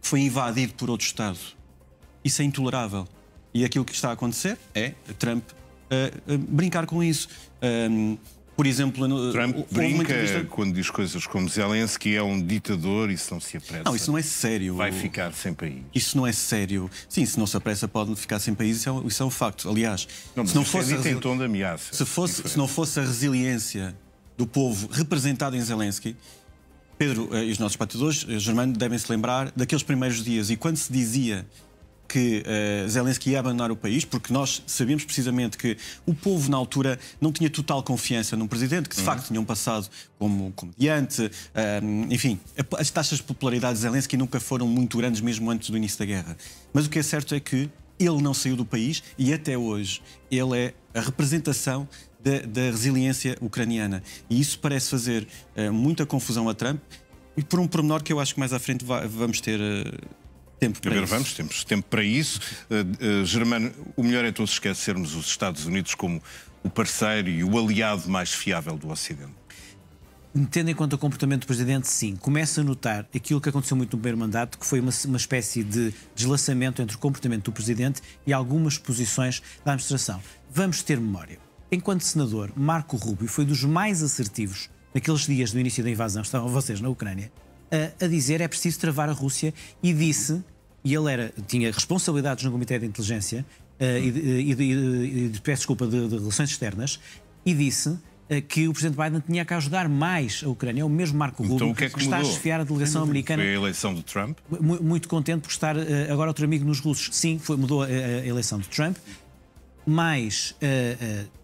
que foi invadido por outro Estado. Isso é intolerável. E aquilo que está a acontecer é Trump brincar com isso. Por exemplo, Trump brinca quando diz coisas como Zelensky é um ditador e se não se apressa. Não, isso não é sério. Vai ficar sem país. Isso não é sério. Sim, se não se apressa pode ficar sem país, isso é um facto. Aliás, se não fosse em tom de ameaça. Se não fosse a resiliência do povo representado em Zelensky, Pedro e os nossos espectadores, Germano, devem se lembrar daqueles primeiros dias e quando se dizia que Zelensky ia abandonar o país, porque nós sabíamos precisamente que o povo na altura não tinha total confiança num presidente, que de facto tinham passado como comediante, enfim, as taxas de popularidade de Zelensky nunca foram muito grandes mesmo antes do início da guerra. Mas o que é certo é que ele não saiu do país e até hoje ele é a representação da resiliência ucraniana. E isso parece fazer muita confusão a Trump e por um pormenor que eu acho que mais à frente vamos ter... tempo para isso. Temos tempo para isso. Germano, o melhor é todos esquecermos os Estados Unidos como o parceiro e o aliado mais fiável do Ocidente. Tendo em conta o comportamento do Presidente, sim. Começa a notar aquilo que aconteceu muito no primeiro mandato, que foi uma espécie de deslaçamento entre o comportamento do Presidente e algumas posições da administração. Vamos ter memória. Enquanto senador, Marco Rubio foi dos mais assertivos naqueles dias do início da invasão, estavam vocês na Ucrânia, a dizer é preciso travar a Rússia e disse, e ele tinha responsabilidades no Comitê de Inteligência peço desculpa, de Relações Externas, e disse que o Presidente Biden tinha que ajudar mais a Ucrânia. É o mesmo Marco Rubio que está a chefiar a delegação americana. Foi a eleição de Trump? Muito contente por estar agora outro amigo nos russos. Sim, mudou a eleição de Trump, mas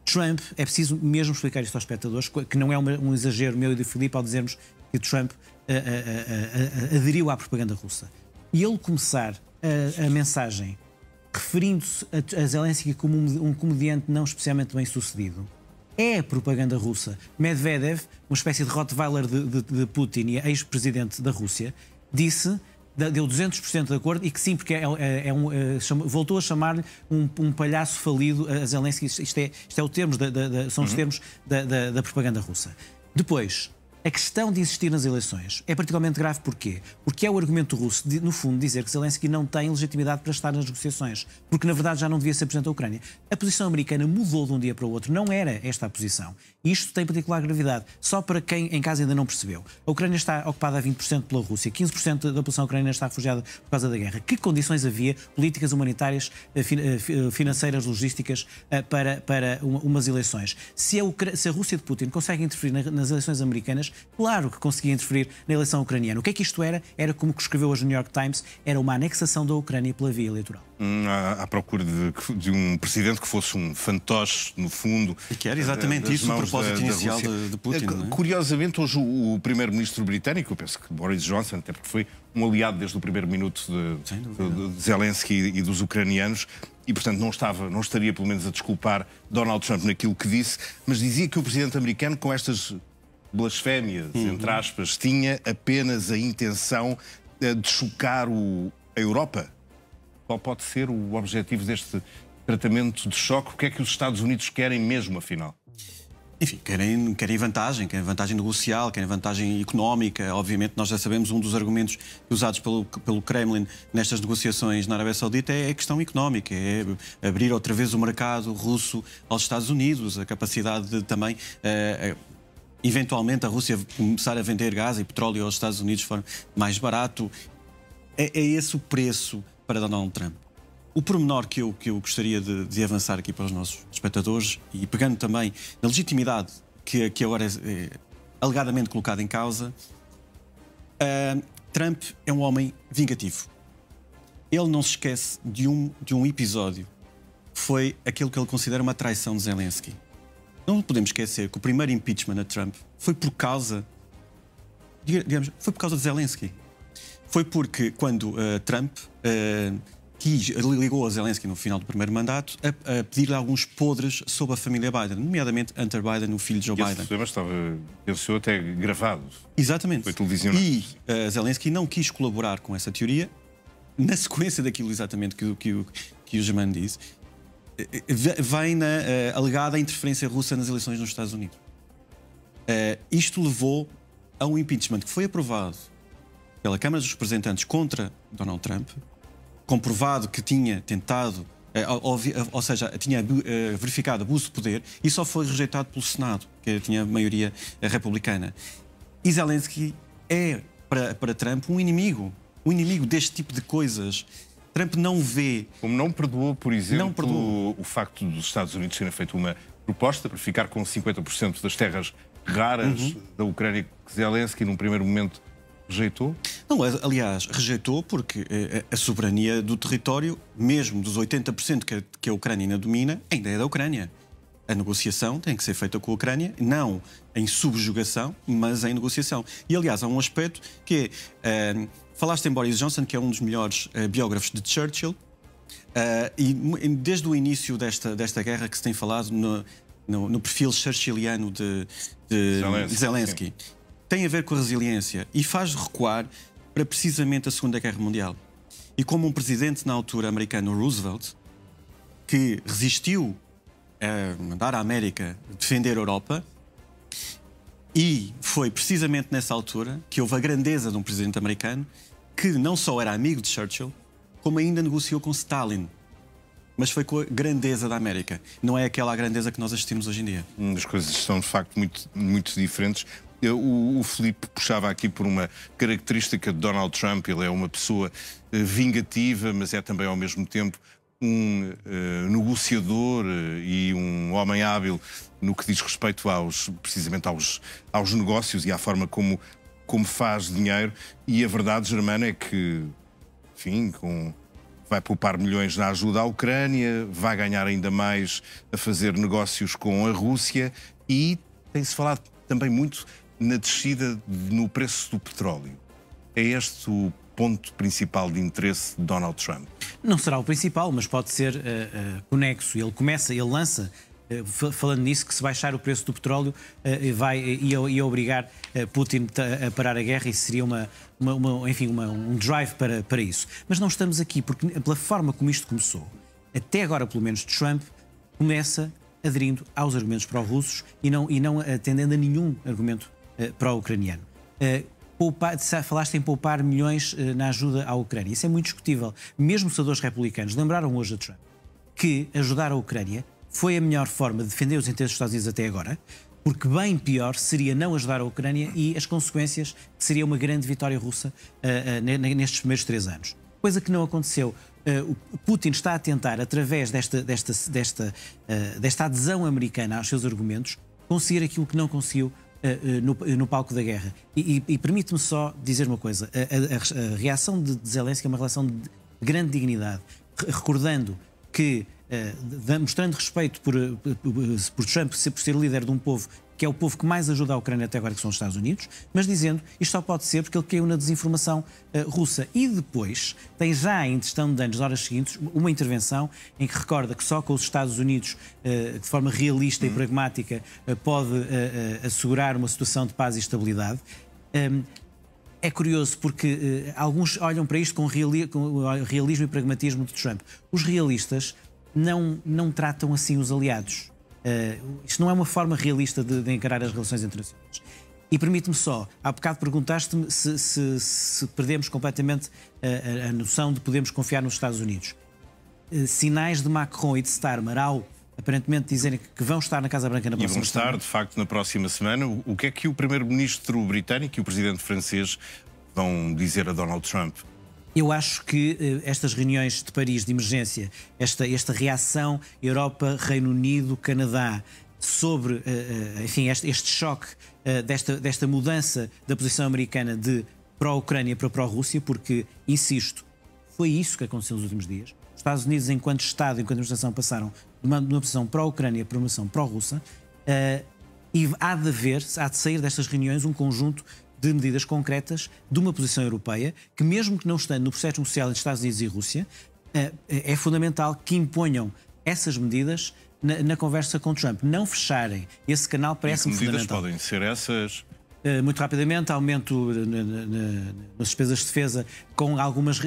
Trump, é preciso mesmo explicar isto aos espectadores, que não é um exagero meu e do Filipe ao dizermos que Trump aderiu à propaganda russa. E ele começar a mensagem referindo-se a Zelensky como um comediante não especialmente bem sucedido, é a propaganda russa. Medvedev, uma espécie de Rottweiler de Putin e ex-presidente da Rússia, deu 200% de acordo e que sim, porque voltou a chamar-lhe um palhaço falido a Zelensky. Isto é o termo são os termos da propaganda russa. Depois, a questão de insistir nas eleições é particularmente grave. Porquê? Porque é o argumento russo, no fundo, dizer que Zelensky não tem legitimidade para estar nas negociações, porque na verdade já não devia ser presidente da Ucrânia. A posição americana mudou de um dia para o outro, não era esta a posição. E isto tem particular gravidade, só para quem em casa ainda não percebeu. A Ucrânia está ocupada a 20% pela Rússia, 15% da população ucraniana está refugiada por causa da guerra. Que condições havia, políticas humanitárias, financeiras, logísticas, para umas eleições? Se a Rússia de Putin consegue interferir nas eleições americanas, claro que conseguia interferir na eleição ucraniana. O que é que isto era? Era como que escreveu hoje o New York Times, era uma anexação da Ucrânia pela via eleitoral. À procura de um presidente que fosse um fantoche, no fundo. E que era exatamente isso o propósito inicial de Putin. Não é? Curiosamente, hoje o primeiro-ministro britânico, eu penso que Boris Johnson, até porque foi um aliado desde o primeiro minuto de Zelensky e dos ucranianos, e portanto não estaria pelo menos a desculpar Donald Trump naquilo que disse, mas dizia que o presidente americano, com estas blasfémias, entre aspas, tinha apenas a intenção de chocar a Europa? Qual pode ser o objetivo deste tratamento de choque? O que é que os Estados Unidos querem mesmo, afinal? Enfim, querem vantagem negocial, querem vantagem económica. Obviamente, nós já sabemos, um dos argumentos usados pelo Kremlin nestas negociações na Arábia Saudita é a questão económica, é abrir outra vez o mercado russo aos Estados Unidos, a capacidade de também, eventualmente, a Rússia começar a vender gás e petróleo aos Estados Unidos de forma mais barato. É esse o preço para Donald Trump. O pormenor que eu gostaria de avançar aqui para os nossos espectadores, e pegando também na legitimidade que agora é alegadamente colocada em causa, Trump é um homem vingativo. Ele não se esquece de um episódio que foi aquilo que ele considera uma traição de Zelensky. Não podemos esquecer que o primeiro impeachment a Trump foi por causa, foi por causa de Zelensky. Foi porque quando Trump ligou a Zelensky no final do primeiro mandato a pedir alguns podres sobre a família Biden, nomeadamente Hunter Biden, o filho de Joe Biden. Esse problema estava, pensou, até gravado. Exatamente. Foi televisionado. E Zelensky não quis colaborar com essa teoria, na sequência daquilo exatamente que o Germán disse, vem na alegada interferência russa nas eleições nos Estados Unidos. Isto levou a um impeachment que foi aprovado pela Câmara dos Representantes contra Donald Trump, comprovado que tinha tentado, ou seja, tinha verificado abuso de poder, e só foi rejeitado pelo Senado, que tinha maioria republicana. E Zelensky é, para Trump, um inimigo deste tipo de coisas. Trump não vê... Como não perdoou, por exemplo, o facto dos Estados Unidos terem feito uma proposta para ficar com 50% das terras raras da Ucrânia, que Zelensky, num primeiro momento, rejeitou? Não, aliás, rejeitou porque a soberania do território, mesmo dos 80% que a Ucrânia ainda domina, ainda é da Ucrânia. A negociação tem que ser feita com a Ucrânia, não em subjugação, mas em negociação. E, aliás, há um aspecto que é... falaste em Boris Johnson, que é um dos melhores biógrafos de Churchill, e desde o início desta guerra que se tem falado no perfil churchilliano de Zelensky. Tem a ver com a resiliência e faz recuar para precisamente a Segunda Guerra Mundial. E como um presidente na altura americano, Roosevelt, que resistiu a mandar a América defender a Europa, e foi precisamente nessa altura que houve a grandeza de um presidente americano que não só era amigo de Churchill, como ainda negociou com Stalin. Mas foi com a grandeza da América. Não é aquela grandeza que nós assistimos hoje em dia. As coisas são, de facto, muito diferentes. O Filipe puxava aqui por uma característica de Donald Trump. Ele é uma pessoa vingativa, mas é também, ao mesmo tempo, um negociador e um homem hábil no que diz respeito precisamente aos negócios e à forma como faz dinheiro. E a verdade, Germana, é que, enfim, vai poupar milhões na ajuda à Ucrânia, vai ganhar ainda mais a fazer negócios com a Rússia e tem-se falado também muito na descida no preço do petróleo. É este o ponto principal de interesse de Donald Trump? Não será o principal, mas pode ser conexo. Ele lança, falando nisso, que se baixar o preço do petróleo ia obrigar Putin a parar a guerra, e seria um drive para isso. Mas não estamos aqui, porque pela forma como isto começou, até agora pelo menos Trump começa aderindo aos argumentos pró-russos e não atendendo a nenhum argumento pró-ucraniano. Falaste em poupar milhões na ajuda à Ucrânia. Isso é muito discutível. Mesmo os senadores republicanos lembraram hoje a Trump que ajudar a Ucrânia foi a melhor forma de defender os interesses dos Estados Unidos até agora, porque bem pior seria não ajudar a Ucrânia e as consequências, que seria uma grande vitória russa nestes primeiros 3 anos. Coisa que não aconteceu. O Putin está a tentar, através desta adesão americana aos seus argumentos, conseguir aquilo que não conseguiu no palco da guerra. E permite-me só dizer uma coisa. A reação de Zelensky é uma relação de grande dignidade, recordando que, mostrando respeito por Trump, por ser líder de um povo que é o povo que mais ajuda a Ucrânia até agora, que são os Estados Unidos, mas dizendo isto só pode ser porque ele caiu na desinformação russa. E depois tem já, em questão de anos, horas seguintes, uma intervenção em que recorda que só com os Estados Unidos, de forma realista e pragmática, pode assegurar uma situação de paz e estabilidade. É curioso porque alguns olham para isto com realismo e pragmatismo de Trump. Os realistas não tratam assim os aliados. Isto não é uma forma realista de encarar as relações internacionais. E permite-me só, há bocado perguntaste-me se perdemos completamente a noção de podermos confiar nos Estados Unidos. Sinais de Macron e de Starmer ao aparentemente dizerem que vão estar na Casa Branca na próxima semana. E vão estar, de facto, na próxima semana. O que é que o primeiro-ministro britânico e o presidente francês vão dizer a Donald Trump? Eu acho que estas reuniões de Paris de emergência, esta reação Europa, Reino Unido, Canadá, sobre enfim, este choque desta mudança da posição americana de pró-Ucrânia para pró-Rússia, porque, insisto, foi isso que aconteceu nos últimos dias. Os Estados Unidos, enquanto Estado, enquanto administração, passaram de uma posição pró-Ucrânia para uma posição pró-russa, e há de sair destas reuniões um conjunto de medidas concretas de uma posição europeia que, mesmo que não estando no processo negocial entre Estados Unidos e Rússia, é fundamental que imponham essas medidas na conversa com Trump. Não fecharem esse canal parece-me fundamental. Medidas podem ser essas? Muito rapidamente, aumento nas despesas de defesa, com algumas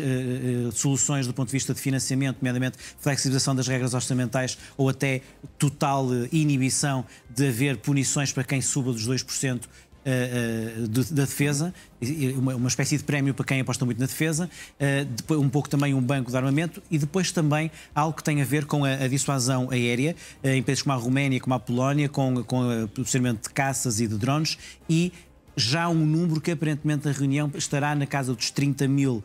soluções do ponto de vista de financiamento, nomeadamente flexibilização das regras orçamentais ou até total inibição de haver punições para quem suba dos 2% da defesa, uma espécie de prémio para quem aposta muito na defesa, depois um pouco também um banco de armamento e depois também algo que tem a ver com a dissuasão aérea em países como a Roménia, como a Polónia, com o processamento de caças e de drones, e já um número que aparentemente a reunião estará na casa dos 30 mil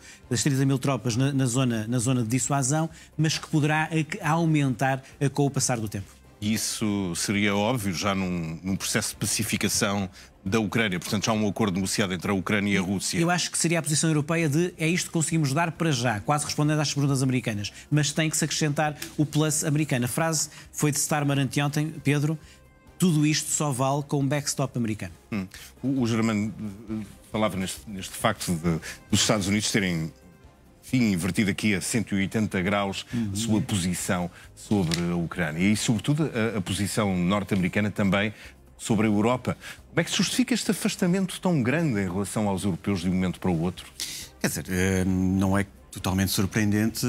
tropas na zona de dissuasão, mas que poderá aumentar com o passar do tempo. Isso seria óbvio já num processo de pacificação da Ucrânia, portanto já um acordo negociado entre a Ucrânia e a Rússia. Eu acho que seria a posição europeia de é isto que conseguimos dar para já, quase respondendo às perguntas americanas, mas tem que se acrescentar o plus americano. A frase foi de Starmer anteontem, Pedro, tudo isto só vale com um backstop americano. O Germano falava neste facto dos Estados Unidos terem invertido aqui a 180 graus a sua posição sobre a Ucrânia e, sobretudo, a posição norte-americana também sobre a Europa. Como é que se justifica este afastamento tão grande em relação aos europeus de um momento para o outro? Quer dizer, não é totalmente surpreendente.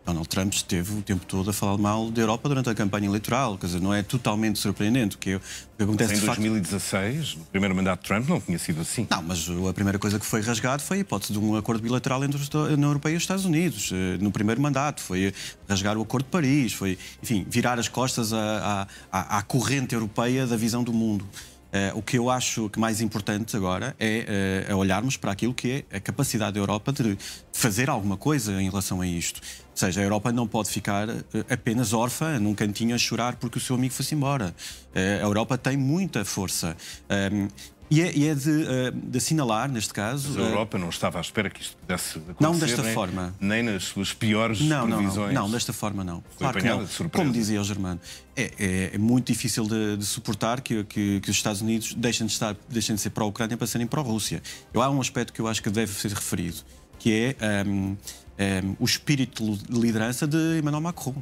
Donald Trump esteve o tempo todo a falar mal da Europa durante a campanha eleitoral, quer dizer, não é totalmente surpreendente. O que acontece mas em 2016, no primeiro mandato de Trump, não tinha sido assim. Não, mas a primeira coisa que foi rasgado foi a hipótese de um acordo bilateral entre a União Europeia e os Estados Unidos. No primeiro mandato foi rasgar o Acordo de Paris, foi, enfim, virar as costas à corrente europeia da visão do mundo. O que eu acho que mais importante agora é olharmos para aquilo que é a capacidade da Europa de fazer alguma coisa em relação a isto. Ou seja, a Europa não pode ficar apenas órfã num cantinho a chorar porque o seu amigo foi-se embora. A Europa tem muita força. E é de assinalar, neste caso... Mas a Europa não estava à espera que isto pudesse acontecer. Não desta forma. Nem nas suas piores previsões. Não, desta forma não. Foi claro apanhada de surpresa. Como dizia o Germano, é muito difícil de suportar que os Estados Unidos deixem de ser pró-Ucrânia para serem pró-Rússia. Há um aspecto que eu acho que deve ser referido, que é o espírito de liderança de Emmanuel Macron.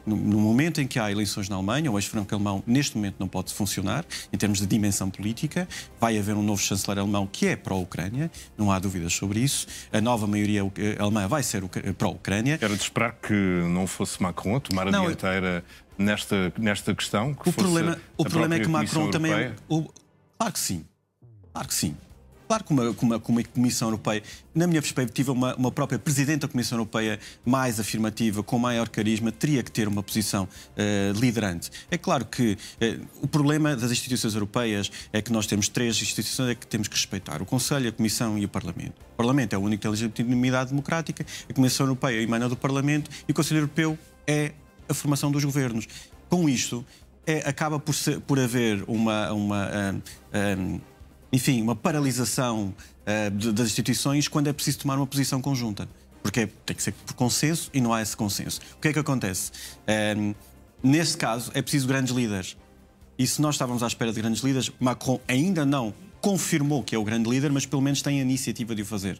No momento em que há eleições na Alemanha, o eixo-franco alemão neste momento não pode funcionar em termos de dimensão política, vai haver um novo chanceler alemão que é pró-Ucrânia, não há dúvidas sobre isso, a nova maioria alemã vai ser pró-Ucrânia. Era de esperar que não fosse Macron a tomar a dianteira nesta questão, que o problema é que Macron também claro que sim, Claro que uma Comissão Europeia, na minha perspectiva, uma própria Presidente da Comissão Europeia mais afirmativa, com maior carisma, teria que ter uma posição liderante. É claro que o problema das instituições europeias é que nós temos 3 instituições que temos que respeitar: o Conselho, a Comissão e o Parlamento. O Parlamento é o único que tem legitimidade democrática, a Comissão Europeia emana do Parlamento e o Conselho Europeu é a formação dos governos. Com isto, acaba por haver enfim, uma paralisação das instituições quando é preciso tomar uma posição conjunta. Porque tem que ser por consenso e não há esse consenso. O que é que acontece? Neste caso, é preciso grandes líderes. E se nós estávamos à espera de grandes líderes, Macron ainda não confirmou que é o grande líder, mas pelo menos tem a iniciativa de o fazer.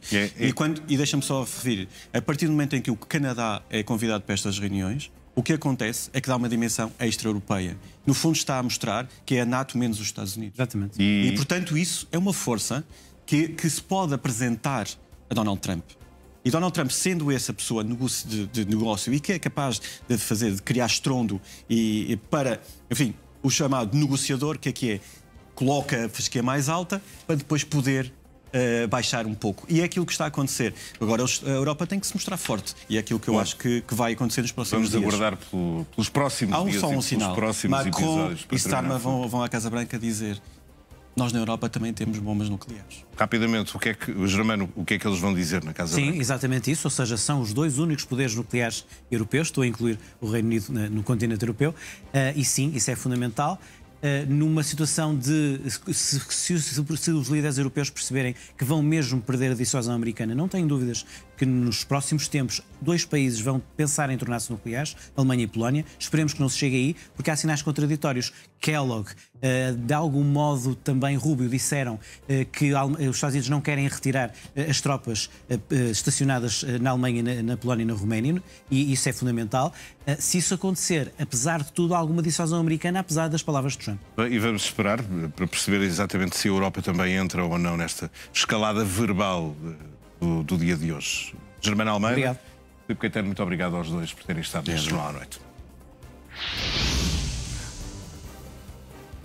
E deixa-me só referir, a partir do momento em que o Canadá é convidado para estas reuniões, o que acontece é que dá uma dimensão extra-europeia. No fundo está a mostrar que é a NATO menos os Estados Unidos. Exatamente. E portanto, isso é uma força que se pode apresentar a Donald Trump. E Donald Trump, sendo essa pessoa de negócio e que é capaz de criar estrondo e para, enfim, o chamado negociador, que é? Coloca a fasquia mais alta para depois poder baixar um pouco. E é aquilo que está a acontecer. Agora, a Europa tem que se mostrar forte. E é aquilo que eu acho que vai acontecer nos próximos dias. Vamos aguardar pelos próximos dias. Há só um sinal. Macron e Starmer vão à Casa Branca dizer: nós na Europa também temos bombas nucleares. Rapidamente, Germano, o que é que eles vão dizer na Casa Branca? Sim, exatamente isso. Ou seja, são os 2 únicos poderes nucleares europeus. Estou a incluir o Reino Unido no continente europeu. E sim, isso é fundamental. Numa situação de se os líderes europeus perceberem que vão mesmo perder a dissuasão americana, não tenho dúvidas que nos próximos tempos 2 países vão pensar em tornar-se nucleares, Alemanha e Polónia. Esperemos que não se chegue aí, porque há sinais contraditórios. Kellogg, de algum modo também Rubio, disseram que os Estados Unidos não querem retirar as tropas estacionadas na Alemanha, na Polónia e na Roménia, e isso é fundamental. Se isso acontecer, apesar de tudo, há alguma dissuasão americana, apesar das palavras de Trump. E vamos esperar para perceber exatamente se a Europa também entra ou não nesta escalada verbal do dia de hoje. Germano Almeida, obrigado. Filipe Caetano, muito obrigado aos dois por terem estado neste Jornal à Noite.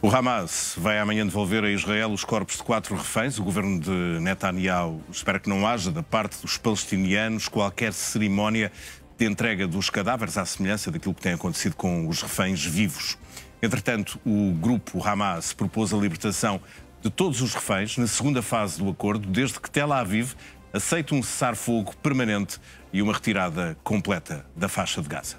O Hamas vai amanhã devolver a Israel os corpos de 4 reféns. O governo de Netanyahu espera que não haja, da parte dos palestinianos, qualquer cerimónia de entrega dos cadáveres, à semelhança daquilo que tem acontecido com os reféns vivos. Entretanto, o grupo Hamas propôs a libertação de todos os reféns na segunda fase do acordo, desde que Tel Aviv aceite um cessar-fogo permanente e uma retirada completa da faixa de Gaza.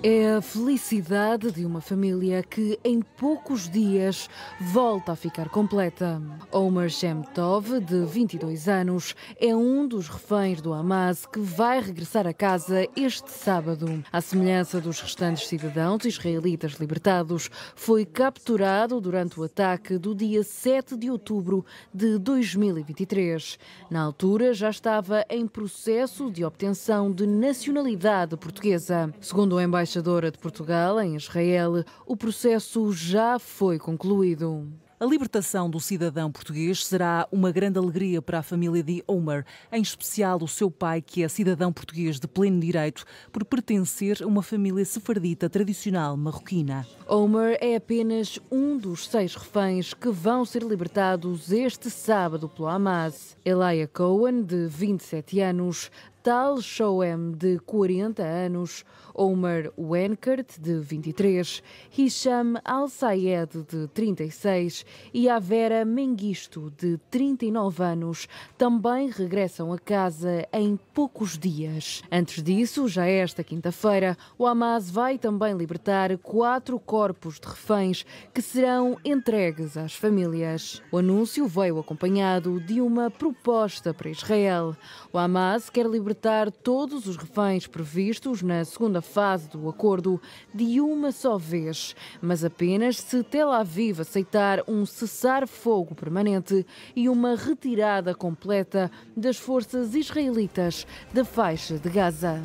É a felicidade de uma família que em poucos dias volta a ficar completa. Omer Shem Tov, de 22 anos, é um dos reféns do Hamas que vai regressar a casa este sábado. À semelhança dos restantes cidadãos israelitas libertados, foi capturado durante o ataque do dia 7 de outubro de 2023. Na altura, já estava em processo de obtenção de nacionalidade portuguesa. Segundo a embaixadora de Portugal em Israel, o processo já foi concluído. A libertação do cidadão português será uma grande alegria para a família de Omer, em especial o seu pai, que é cidadão português de pleno direito, por pertencer a uma família sefardita tradicional marroquina. Omer é apenas um dos 6 reféns que vão ser libertados este sábado pelo Hamas. Elia Cohen, de 27 anos, Tal Shoem, de 40 anos, Omer Wenkert, de 23, Hisham Al-Sayed, de 36 e Avera Mengistu, de 39 anos, também regressam a casa em poucos dias. Antes disso, já esta quinta-feira, o Hamas vai também libertar 4 corpos de reféns que serão entregues às famílias. O anúncio veio acompanhado de uma proposta para Israel. O Hamas quer libertar todos os reféns previstos na segunda fase do acordo de uma só vez, mas apenas se Tel Aviv aceitar um cessar-fogo permanente e uma retirada completa das forças israelitas da faixa de Gaza.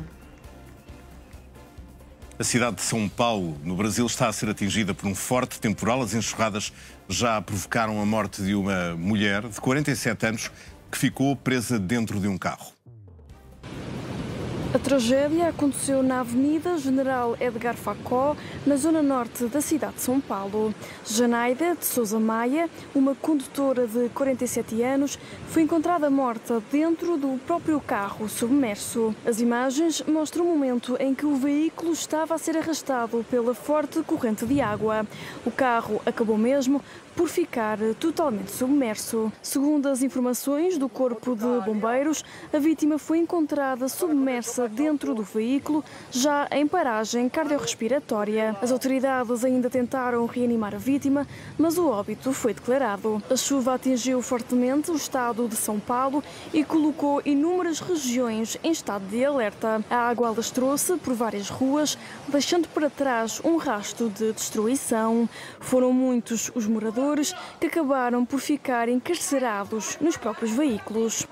A cidade de São Paulo, no Brasil, está a ser atingida por um forte temporal. As enxurradas já provocaram a morte de uma mulher de 47 anos que ficou presa dentro de um carro. A tragédia aconteceu na Avenida General Edgar Facó, na zona norte da cidade de São Paulo. Janaida de Sousa Maia, uma condutora de 47 anos, foi encontrada morta dentro do próprio carro submerso. As imagens mostram o momento em que o veículo estava a ser arrastado pela forte corrente de água. O carro acabou mesmo por ficar totalmente submerso. Segundo as informações do Corpo de Bombeiros, a vítima foi encontrada submersa dentro do veículo, já em paragem cardiorrespiratória. As autoridades ainda tentaram reanimar a vítima, mas o óbito foi declarado. A chuva atingiu fortemente o estado de São Paulo e colocou inúmeras regiões em estado de alerta. A água alastrou-se por várias ruas, deixando para trás um rastro de destruição. Foram muitos os moradores que acabaram por ficar encarcerados nos próprios veículos.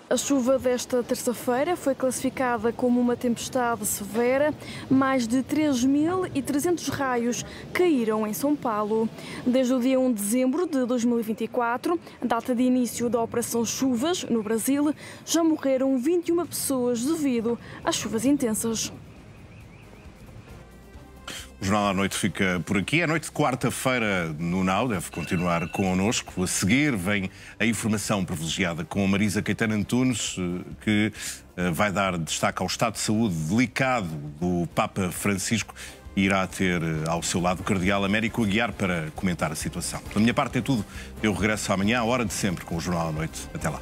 A chuva desta terça-feira foi classificada como uma tempestade severa. Mais de 3.300 raios caíram em São Paulo. Desde o dia 1 de dezembro de 2024, data de início da Operação Chuvas, no Brasil, já morreram 21 pessoas devido às chuvas intensas. O Jornal à Noite fica por aqui. É noite de quarta-feira no Now, deve continuar connosco. A seguir vem a informação privilegiada com a Marisa Caetano Antunes, que vai dar destaque ao estado de saúde delicado do Papa Francisco e irá ter ao seu lado o Cardeal Américo Aguiar para comentar a situação. Da minha parte é tudo. Eu regresso amanhã à hora de sempre com o Jornal à Noite. Até lá.